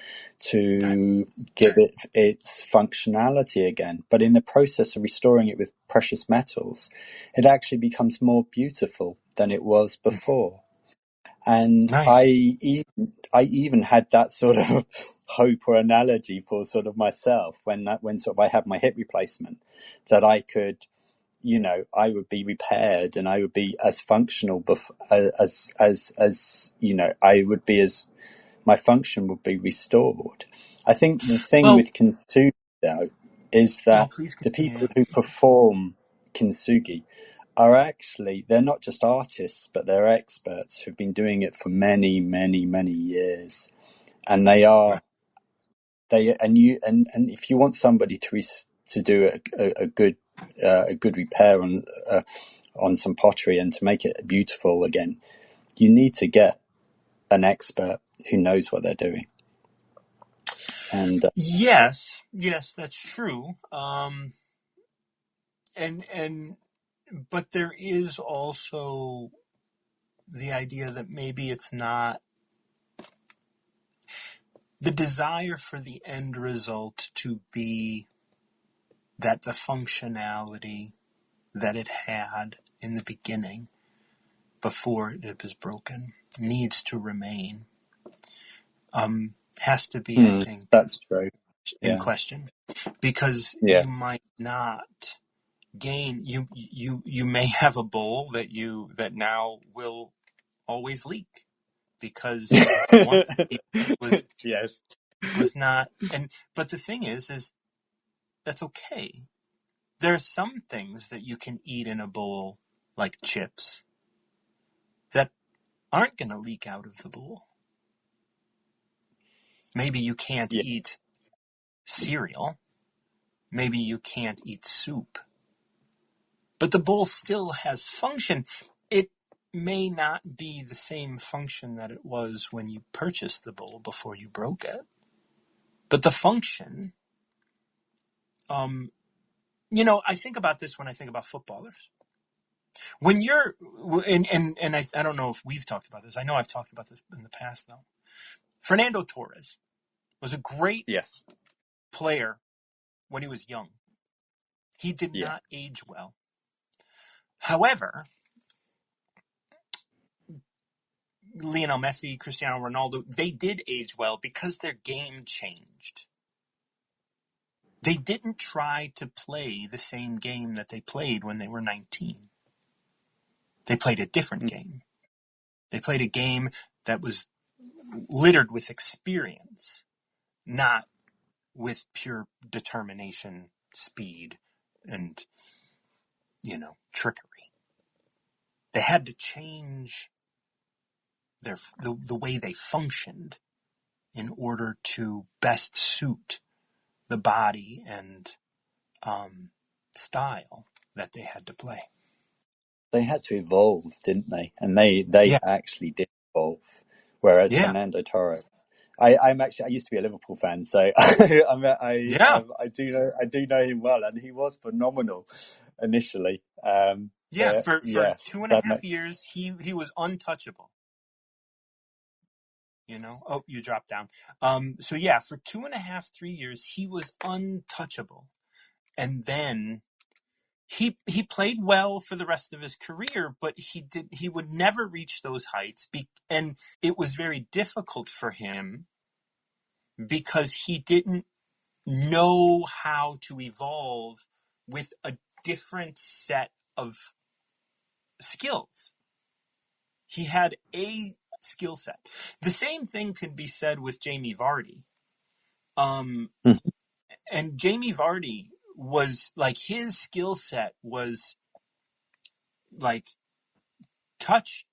Right.
to give it its functionality again. But in the process of restoring it with precious metals, it actually becomes more beautiful than it was before. And
Right.
I even had that sort of hope or analogy for sort of myself when sort of I had my hip replacement, that I could, I would be repaired and I would be as functional as I would be, as my function would be restored. I think the thing
Well,
with kintsugi, though, is
oh,
that
please
the
continue.
people who perform kintsugi are actually, they're not just artists, but they're experts who've been doing it for many, many, many years. And
Right.
and if you want somebody to do a good repair on some pottery and to make it beautiful again, you need to get an expert who knows what they're doing. And
Yes, that's true. And but there is also the idea that maybe it's not the desire for the end result to be that the functionality that it had in the beginning before it was broken needs to remain, has to be, I think,
that's true.
in
Yeah,
question, because
yeah.
you might not gain, you may have a bowl that now will always leak because one was
Yes.
was not. And but the thing is that's okay. There are some things that you can eat in a bowl, like chips, that aren't going to leak out of the bowl. Maybe you can't
Yeah,
eat cereal, maybe you can't eat soup, but the bowl still has function. It may not be the same function that it was when you purchased the bowl before you broke it, but the function, um, I think about this when I think about footballers. When you're, and I don't know if we've talked about this. I know I've talked about this in the past, though. Fernando Torres was a great
yes,
player when he was young. He did
yeah.
not age well. However, Lionel Messi, Cristiano Ronaldo, they did age well because their game changed. They didn't try to play the same game that they played when they were 19. They played a different game. They played a game that was littered with experience, not with pure determination, speed, and, trickery. They had to change the way they functioned in order to best suit the body and style that they had to play.
They had to evolve, didn't they? And they
Yeah,
actually did evolve. Whereas
yeah,
Fernando Torres, I used to be a Liverpool fan, so
yeah,
I do know him well, and he was phenomenal initially.
yeah.
But
For
yes,
2.5 years, he was untouchable. Oh, you dropped down. So yeah, for 2.5, 3 years, he was untouchable. And then he played well for the rest of his career, but he would never reach those heights. And it was very difficult for him because he didn't know how to evolve with a different set of skills. He had a skill set. The same thing could be said with Jamie Vardy.
Mhm.
And Jamie Vardy was like, his skill set was like touch,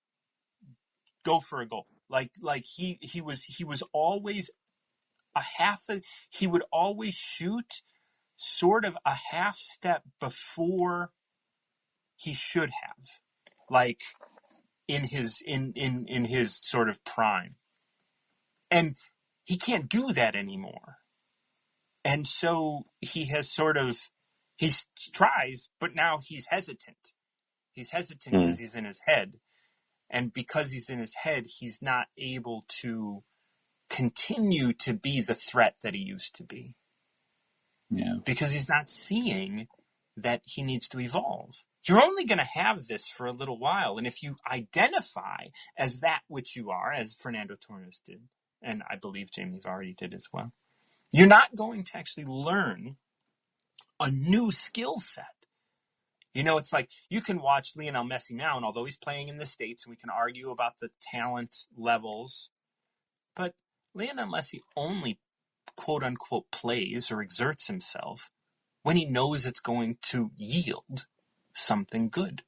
go for a goal. Like he was always he would always shoot sort of a half step before he should have, like in his sort of prime. And he can't do that anymore. And so he has sort of, he tries, but now he's hesitant. He's hesitant because
Mm.
he's in his head. And because he's in his head, he's not able to continue to be the threat that he used to be.
Yeah.
Because he's not seeing that he needs to evolve. You're only going to have this for a little while. And if you identify as that which you are, as Fernando Torres did, and I believe Jamie Vardy did as well, you're not going to actually learn a new skill set. It's like you can watch Lionel Messi now, and although he's playing in the States, and we can argue about the talent levels, but Lionel Messi only quote unquote plays or exerts himself when he knows it's going to yield something good.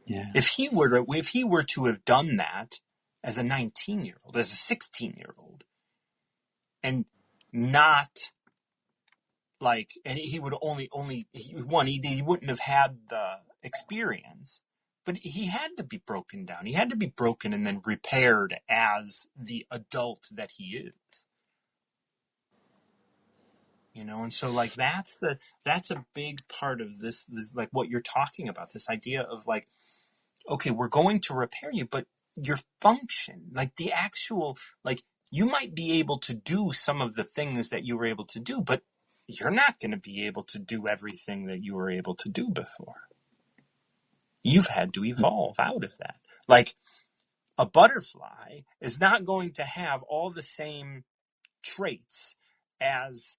Yeah.
If he were to have done that as a 19-year-old, as a 16-year-old, and not and he would he wouldn't have had the experience, but he had to be broken down. He had to be broken and then repaired as the adult that he is. And so that's a big part of this like what you're talking about, this idea of like, okay, we're going to repair you, but your function, like the actual, like you might be able to do some of the things that you were able to do, but you're not going to be able to do everything that you were able to do before. You've had to evolve out of that. Like a butterfly is not going to have all the same traits as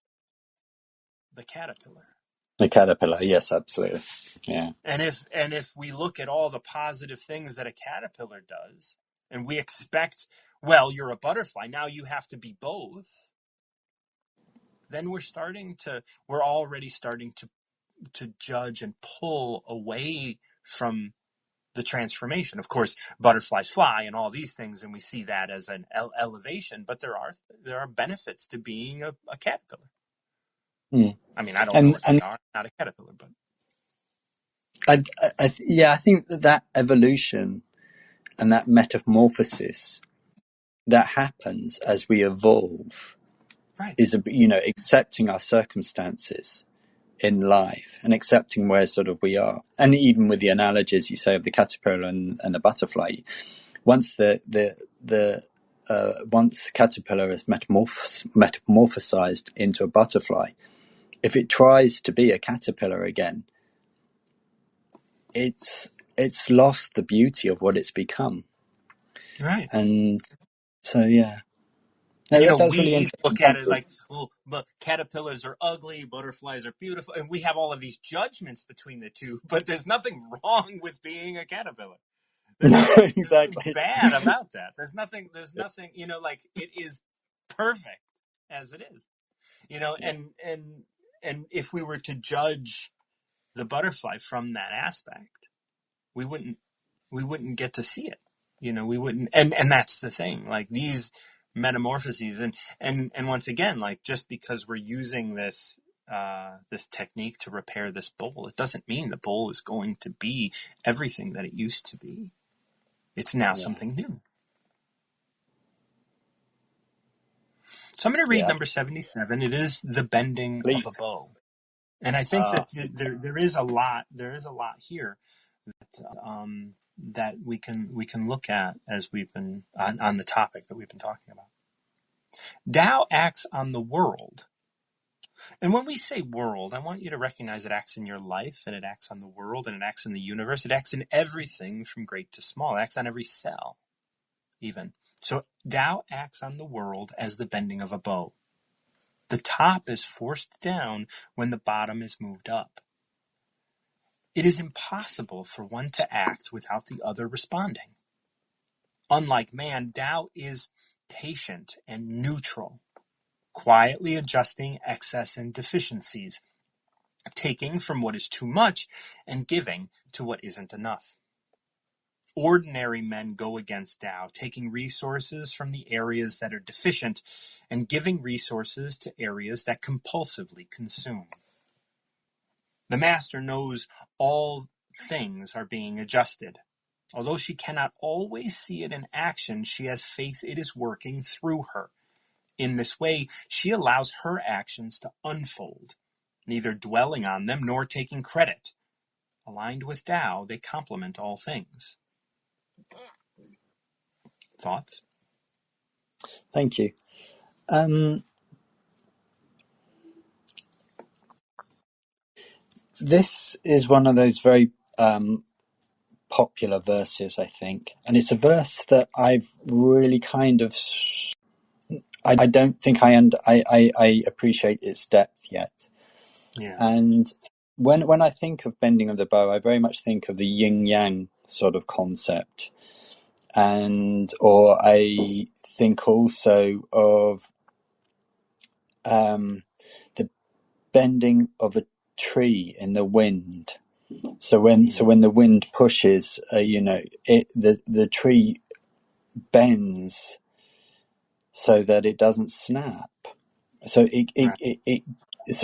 the caterpillar.
The caterpillar, yes, absolutely. Yeah.
And if we look at all the positive things that a caterpillar does, and we expect, well, you're a butterfly, now you have to be both, then we're already starting to judge and pull away from the transformation. Of course, butterflies fly and all these things, and we see that as an elevation, but there are benefits to being a caterpillar.
Mm.
I mean, I don't know
And
what they are. I'm not a caterpillar, but
I think that evolution and that metamorphosis that happens as we evolve
right,
is accepting our circumstances in life and accepting where sort of we are. And even with the analogies you say of the caterpillar and the butterfly, once once the caterpillar is metamorphosized into a butterfly, if it tries to be a caterpillar again, it's lost the beauty of what it's become.
right.
And so, yeah,
And
that was really
we
interesting.
look at
Thank
it
you.
like, well, but caterpillars are ugly, butterflies are beautiful, and we have all of these judgments between the two. But there's nothing wrong with being a caterpillar. There's
No,
nothing, there's nothing
exactly.
bad about that. There's nothing, like it is perfect as it is.
Yeah.
And if we were to judge the butterfly from that aspect, we wouldn't get to see it. We wouldn't, and that's the thing. Like these metamorphoses, and once again, like just because we're using this technique to repair this bowl, it doesn't mean the bowl is going to be everything that it used to be. It's now
Yeah.
something new. So I'm going to read
Yeah.
number 77. It is the bending of a
Please.
bow, and I think that there is a lot here. that we can look at as we've been on the topic that we've been talking about. Tao acts on the world. And when we say world, I want you to recognize it acts in your life, and it acts on the world, and it acts in the universe. It acts in everything from great to small. It acts on every cell, even. So Tao acts on the world as the bending of a bow. The top is forced down when the bottom is moved up. It is impossible for one to act without the other responding. Unlike man, Tao is patient and neutral, quietly adjusting excess and deficiencies, taking from what is too much and giving to what isn't enough. Ordinary men go against Tao, taking resources from the areas that are deficient and giving resources to areas that compulsively consume. The master knows all things are being adjusted. Although she cannot always see it in action, she has faith it is working through her. In this way, she allows her actions to unfold, neither dwelling on them nor taking credit. Aligned with Tao, they complement all things. Thoughts?
Thank you. This is one of those very popular verses, I think, and it's a verse that I've really kind of. I don't think I appreciate its depth yet.
Yeah.
And when I think of bending of the bow, I very much think of the yin yang sort of concept, or I think also of the bending of a tree in the wind. So when the wind pushes, the tree bends so that it doesn't snap. So
Right.
it's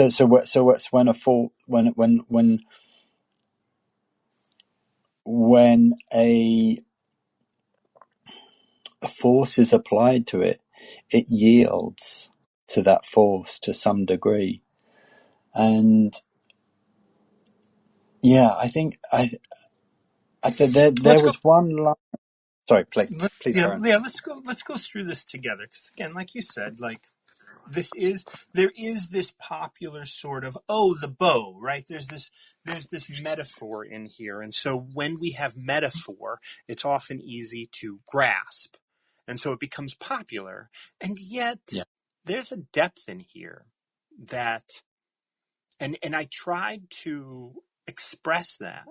when a force is applied to it, it yields to that force to some degree. And yeah, I think there
Let's go.
was one line. Sorry, please
Yeah,
carry on.
yeah. Let's go through this together. Because again, like you said, like there is this popular sort of, oh, the bow, right? There's this metaphor in here, and so when we have metaphor, it's often easy to grasp, and so it becomes popular. And yet
Yeah.
there's a depth in here that, and I tried to express that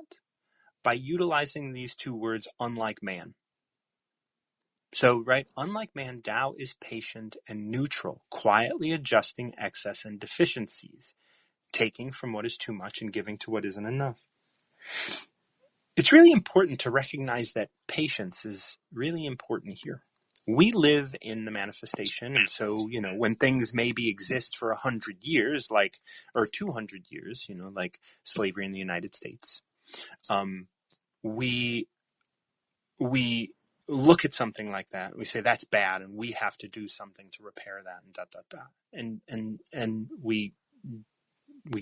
by utilizing these two words, unlike man. So, right, unlike man, Tao is patient and neutral, quietly adjusting excess and deficiencies, taking from what is too much and giving to what isn't enough. It's really important to recognize that patience is really important here. We live in the manifestation, and so, when things maybe exist for 100 years, or 200 years, like slavery in the United States, um, we we look at something like that, we say that's bad, and we have to do something to repair that, and and we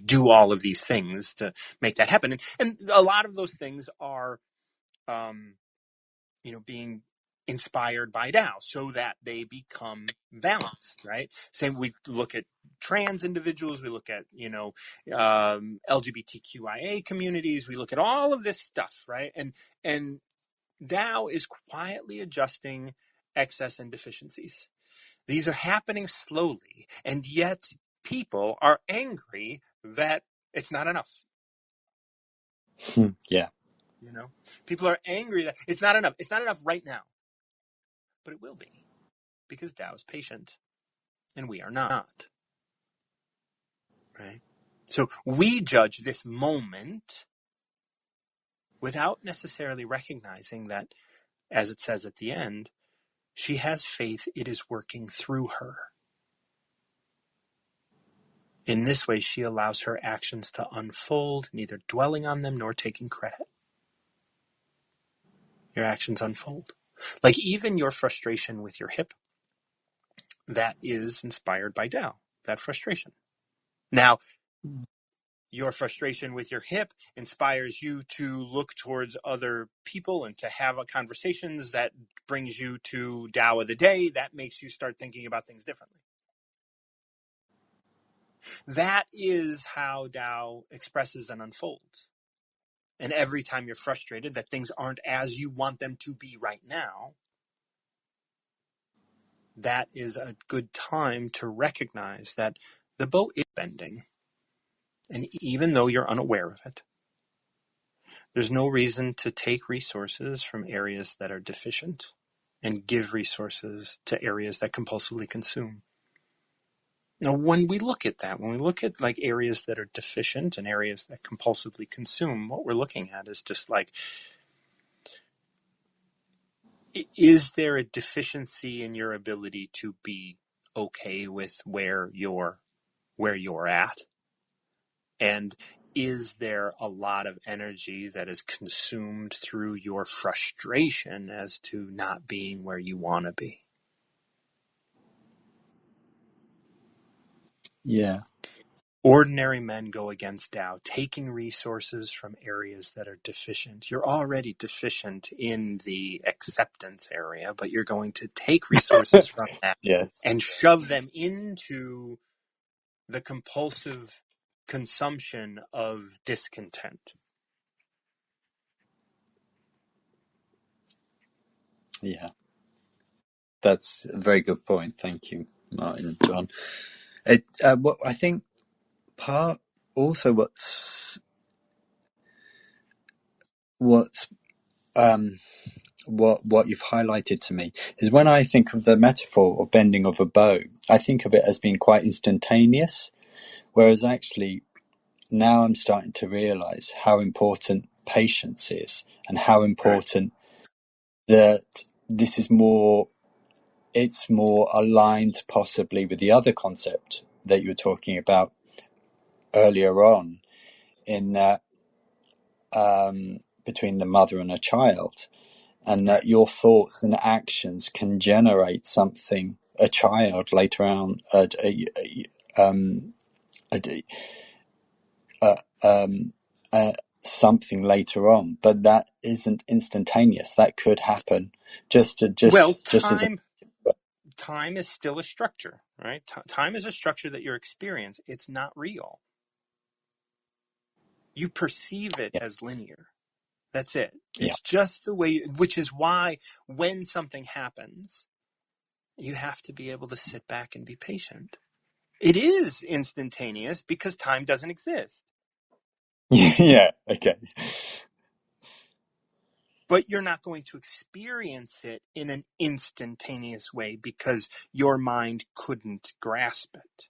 do all of these things to make that happen, and a lot of those things are, um, being inspired by Tao, so that they become balanced, right? Same, we look at trans individuals, we look at LGBTQIA communities, we look at all of this stuff, right? And Tao is quietly adjusting excess and deficiencies. These are happening slowly, and yet people are angry that it's not enough.
Yeah.
People are angry that it's not enough. It's not enough right now, but it will be, because Tao is patient and we are not. Right? So we judge this moment without necessarily recognizing that, as it says at the end, she has faith it is working through her. In this way, she allows her actions to unfold, neither dwelling on them nor taking credit. Your actions unfold. Like even your frustration with your hip, that is inspired by Tao, that frustration. Now, Your frustration with your hip inspires you to look towards other people and to have conversations that brings you to Tao of the day. That makes you start thinking about things differently. That is how Tao expresses and unfolds. And every time you're frustrated that things aren't as you want them to be right now, that is a good time to recognize that the boat is bending. And even though you're unaware of it, there's no reason to take resources from areas that are deficient and give resources to areas that compulsively consume. Now, when we look at that, when we look at like areas that are deficient and areas that compulsively consume, what we're looking at is just like, is there a deficiency in your ability to be okay with where you're at? And is there a lot of energy that is consumed through your frustration as to not being where you want to be?
Yeah.
Ordinary men go against Tao, taking resources from areas that are deficient. You're already deficient in the acceptance area, but you're going to take resources from that
Yes.
and shove them into the compulsive consumption of discontent.
Yeah. That's a very good point. Thank you, Martin, John. What I think part also what's what you've highlighted to me is when I think of the metaphor of bending of a bow, I think of it as being quite instantaneous, whereas actually now I'm starting to realize how important patience is and how important that this is more, it's more aligned possibly with the other concept that you were talking about earlier on, in that between the mother and a child, and that your thoughts and actions can generate something, a child later on, something later on, but that isn't instantaneous. That could happen
Well,
just as a,
time is still a structure, right? Time is a structure that you experience. It's not real. You perceive it
yeah,
as linear. That's it.
yeah,
It's just the way, which is why when something happens, you have to be able to sit back and be patient. It is instantaneous because time doesn't exist.
yeah, okay,
But you're not going to experience it in an instantaneous way because your mind couldn't grasp it.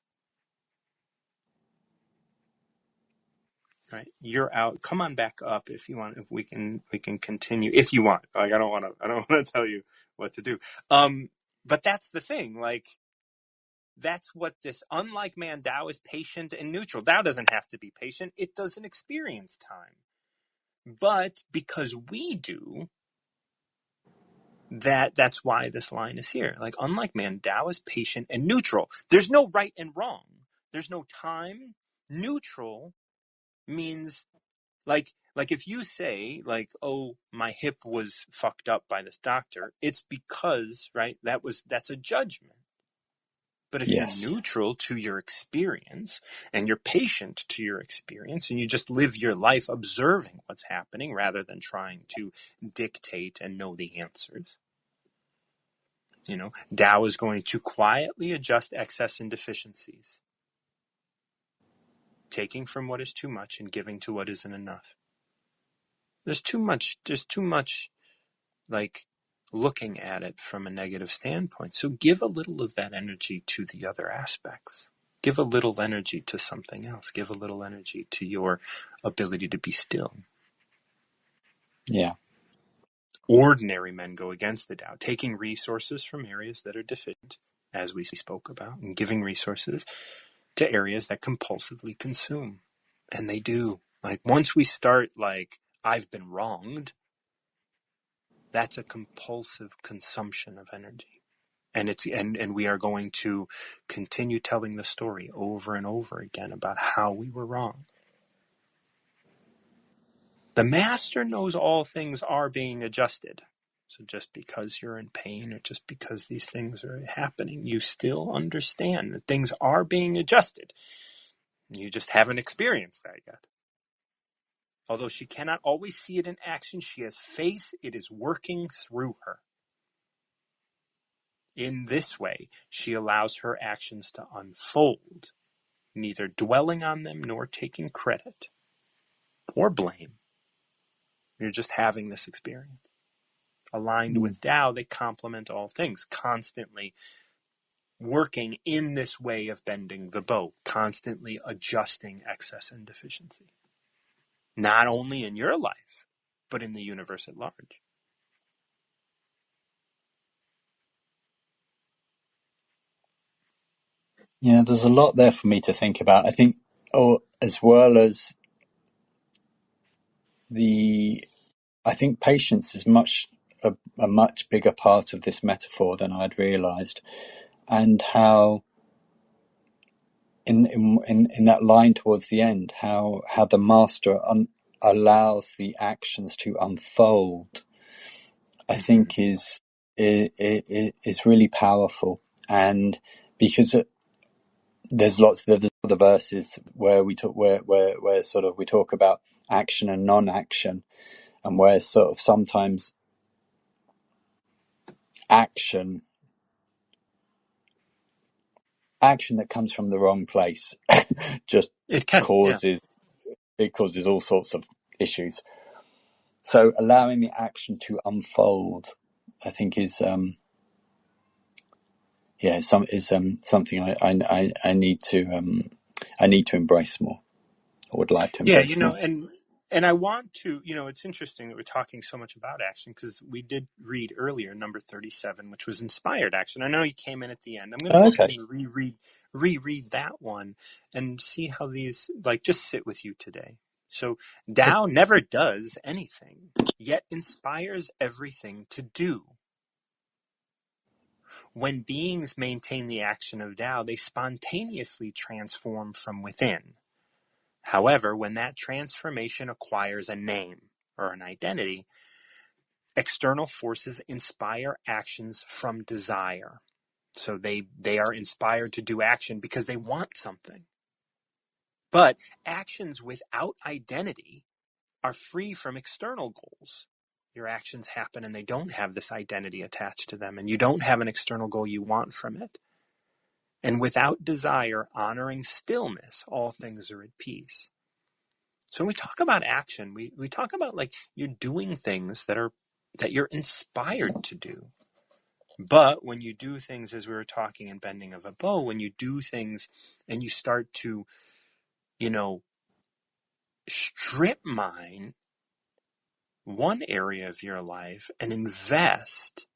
Right? You're out. Come on back up if you want. If we can continue. If you want. Like I don't want to. I don't want to tell you what to do. But that's the thing. Like that's what this unlike man Tao is patient and neutral. Tao doesn't have to be patient. It doesn't experience time. But because we do, that's why this line is here. Like unlike man, Tao is patient and neutral. There's no right and wrong. There's no time. Neutral means like if you say like, oh, my hip was fucked up by this doctor, it's because, right, that's a judgment. But if you're
yes,
neutral to your experience and you're patient to your experience and you just live your life observing what's happening rather than trying to dictate and know the answers, Tao is going to quietly adjust excess and deficiencies, taking from what is too much and giving to what isn't enough. There's too much like looking at it from a negative standpoint. So give a little of that energy to the other aspects. Give a little energy to something else. Give a little energy to your ability to be still.
yeah,
Ordinary men go against the Tao, taking resources from areas that are deficient, as we spoke about, and giving resources to areas that compulsively consume. And they do. Like once we start like, I've been wronged, that's a compulsive consumption of energy. And we are going to continue telling the story over and over again about how we were wrong. The master knows all things are being adjusted. So just because you're in pain or just because these things are happening, you still understand that things are being adjusted. You just haven't experienced that yet. Although she cannot always see it in action, she has faith it is working through her. In this way, she allows her actions to unfold, neither dwelling on them nor taking credit or blame. You're just having this experience. Aligned
Mm.
with Tao, they complement all things, constantly working in this way of bending the bow, constantly adjusting excess and deficiency. Not only in your life, but in the universe at large.
Yeah, there's a lot there for me to think about. I think, as well as I think patience is a much bigger part of this metaphor than I'd realized, and how in that line towards the end, how the master allows the actions to unfold, I
Mm-hmm.
think is really powerful. And because there's there's other verses where we talk where sort of we talk about action and non-action, and where sort of sometimes action that comes from the wrong place just
It can, yeah.
causes all sorts of issues. So allowing the action to unfold, I think, is something I need to embrace more, or would like to
Yeah,
embrace more.
and I want to, it's interesting that we're talking so much about action because we did read earlier number 37, which was inspired action. I know you came in at the end. I'm going to go
Okay.
ahead and reread that one and see how these like just sit with you today. So Tao never does anything, yet inspires everything to do. When beings maintain the action of Tao, they spontaneously transform from within. However, when that transformation acquires a name or an identity, external forces inspire actions from desire. So they are inspired to do action because they want something. But actions without identity are free from external goals. Your actions happen and they don't have this identity attached to them, and you don't have an external goal you want from it. And without desire, honoring stillness, all things are at peace. So when we talk about action, we talk about like you're doing things that you're inspired to do. But when you do things, as we were talking in bending of a bow, when you do things and you start to, you know, strip mine one area of your life and invest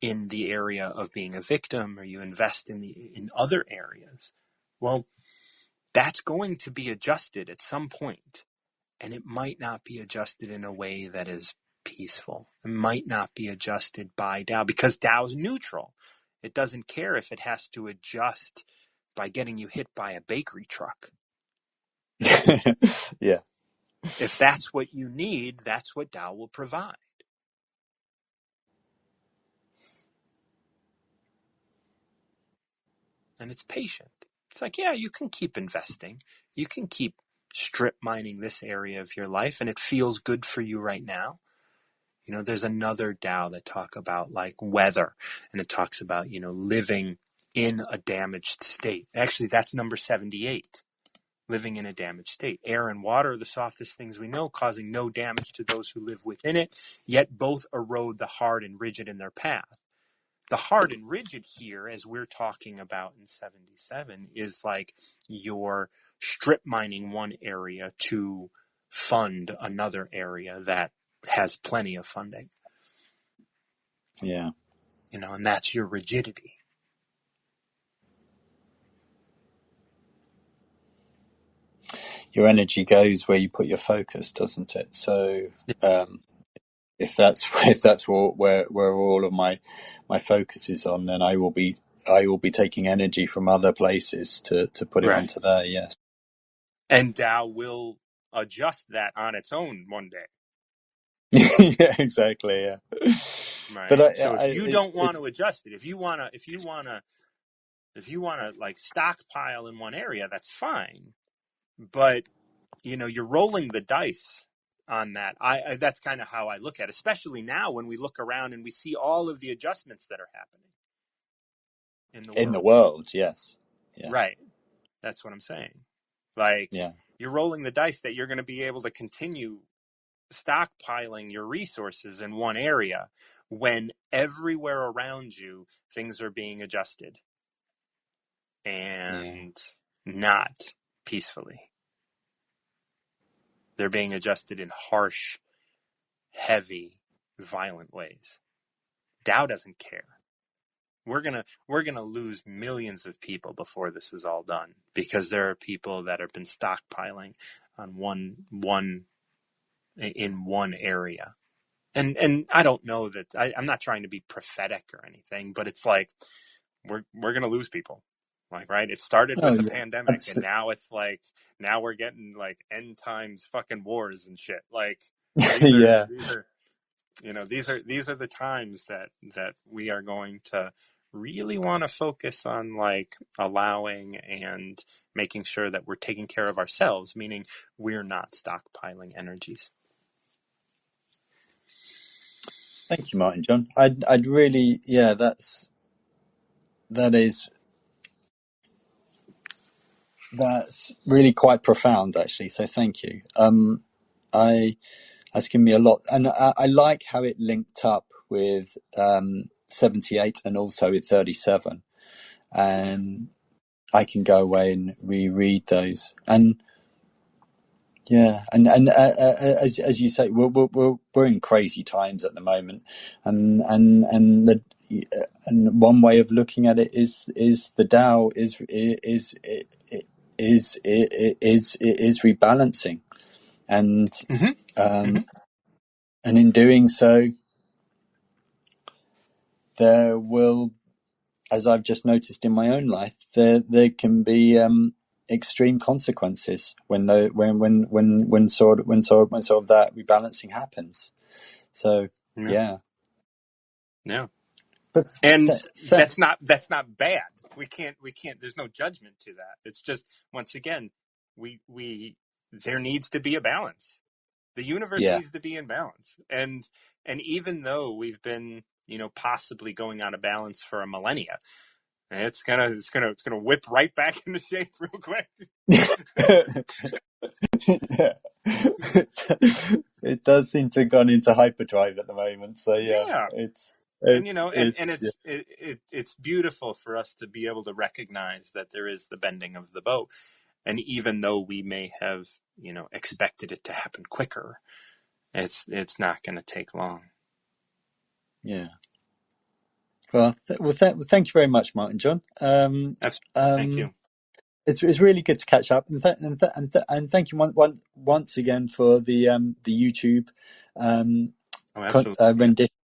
in the area of being a victim, or you invest in other areas, well, that's going to be adjusted at some point. And it might not be adjusted in a way that is peaceful. It might not be adjusted by Tao because Tao's neutral. It doesn't care if it has to adjust by getting you hit by a bakery truck.
Yeah.
If that's what you need, that's what Tao will provide. And it's patient. It's like, yeah, you can keep investing. You can keep strip mining this area of your life, and it feels good for you right now. There's another Tao that talk about like weather, and it talks about, living in a damaged state. Actually, that's number 78, living in a damaged state. Air and water are the softest things we know, causing no damage to those who live within it, yet both erode the hard and rigid in their path. The hard and rigid here, as we're talking about in 77, is like you're strip mining one area to fund another area that has plenty of funding.
Yeah.
And that's your rigidity.
Your energy goes where you put your focus, doesn't it? So um, if that's where all of my focus is on, then I will be taking energy from other places to put it
Right.
onto there. Yes.
And Tao will adjust that on its own one day.
Yeah, exactly. Yeah, but
right? So if you don't
it
want to adjust it, if you want to like stockpile in one area, that's fine. But you're rolling the dice on that. I that's kind of how I look at it, especially now when we look around and we see all of the adjustments that are happening in the
in the
world.
world. Yes. Yeah.
Right. That's what I'm saying. Like,
Yeah.
you're rolling the dice that you're going to be able to continue stockpiling your resources in one area when everywhere around you things are being adjusted
Yeah.
and not peacefully. They're being adjusted in harsh, heavy, violent ways. Tao doesn't care. We're gonna lose millions of people before this is all done because there are people that have been stockpiling on one in one area. And I don't know that I'm not trying to be prophetic or anything, but it's like we're gonna lose people. Like, right? It started
Oh
with the
yeah.
pandemic,
That's
and now it's like now we're getting like end times fucking wars and shit. Like these are
yeah.
these are these are the times that we are going to really want to focus on, like allowing and making sure that we're taking care of ourselves, meaning we're not stockpiling energies.
Thank you, Martin John. I'd really, yeah, that is that's really quite profound, actually. So thank you. I That's given me a lot, and I like how it linked up with 78 and also with 37, and I can go away and reread those. And yeah, as you say, we're in crazy times at the moment, and the and one way of looking at it is the Tao is rebalancing, and
Mm-hmm. Mm-hmm.
um, and in doing so, there will, as I've just noticed in my own life, there can be extreme consequences when the when sort of that rebalancing happens. So
Yeah.
yeah,
Yeah.
but
And that's not bad. We can't there's no judgment to that. It's just, once again, we there needs to be a balance. The universe
yeah.
needs to be in balance. And even though we've been, possibly going out of balance for a millennia, it's gonna whip right back into shape real quick.
It does seem to have gone into hyperdrive at the moment. So yeah,
Yeah. And and
yeah.
it's beautiful for us to be able to recognize that there is the bending of the bow. And even though we may have, expected it to happen quicker, it's not going to take long.
Yeah. Well, thank you very much, Martin John.
Absolutely. Thank
Um,
you.
it's really good to catch up, and thank you once again for the YouTube um,
Oh, absolutely. Yeah.
rendition.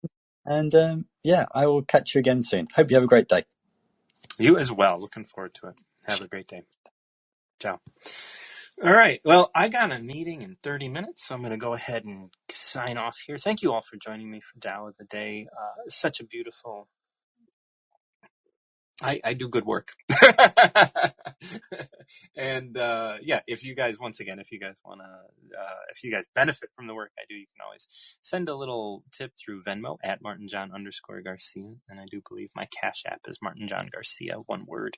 And yeah, I will catch you again soon. Hope you have a great day.
You as well. Looking forward to it. Have a great day. Ciao. All right. Well, I got a meeting in 30 minutes, so I'm going to go ahead and sign off here. Thank you all for joining me for Tao of the Day. Such a beautiful. I do good work. And yeah, if you guys, once again, if you guys want to, if you guys benefit from the work I do, you can always send a little tip through Venmo at @MartinJohn_Garcia. And I do believe my Cash App is Martin John Garcia, one word.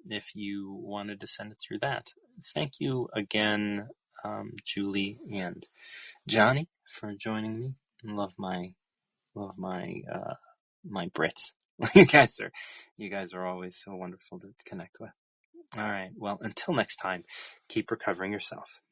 If you wanted to send it through that. Thank you again, Julie and Johnny, for joining me. Love my my Brits. you guys are you guys are always so wonderful to connect with. All right. Well, until next time, keep recovering yourself.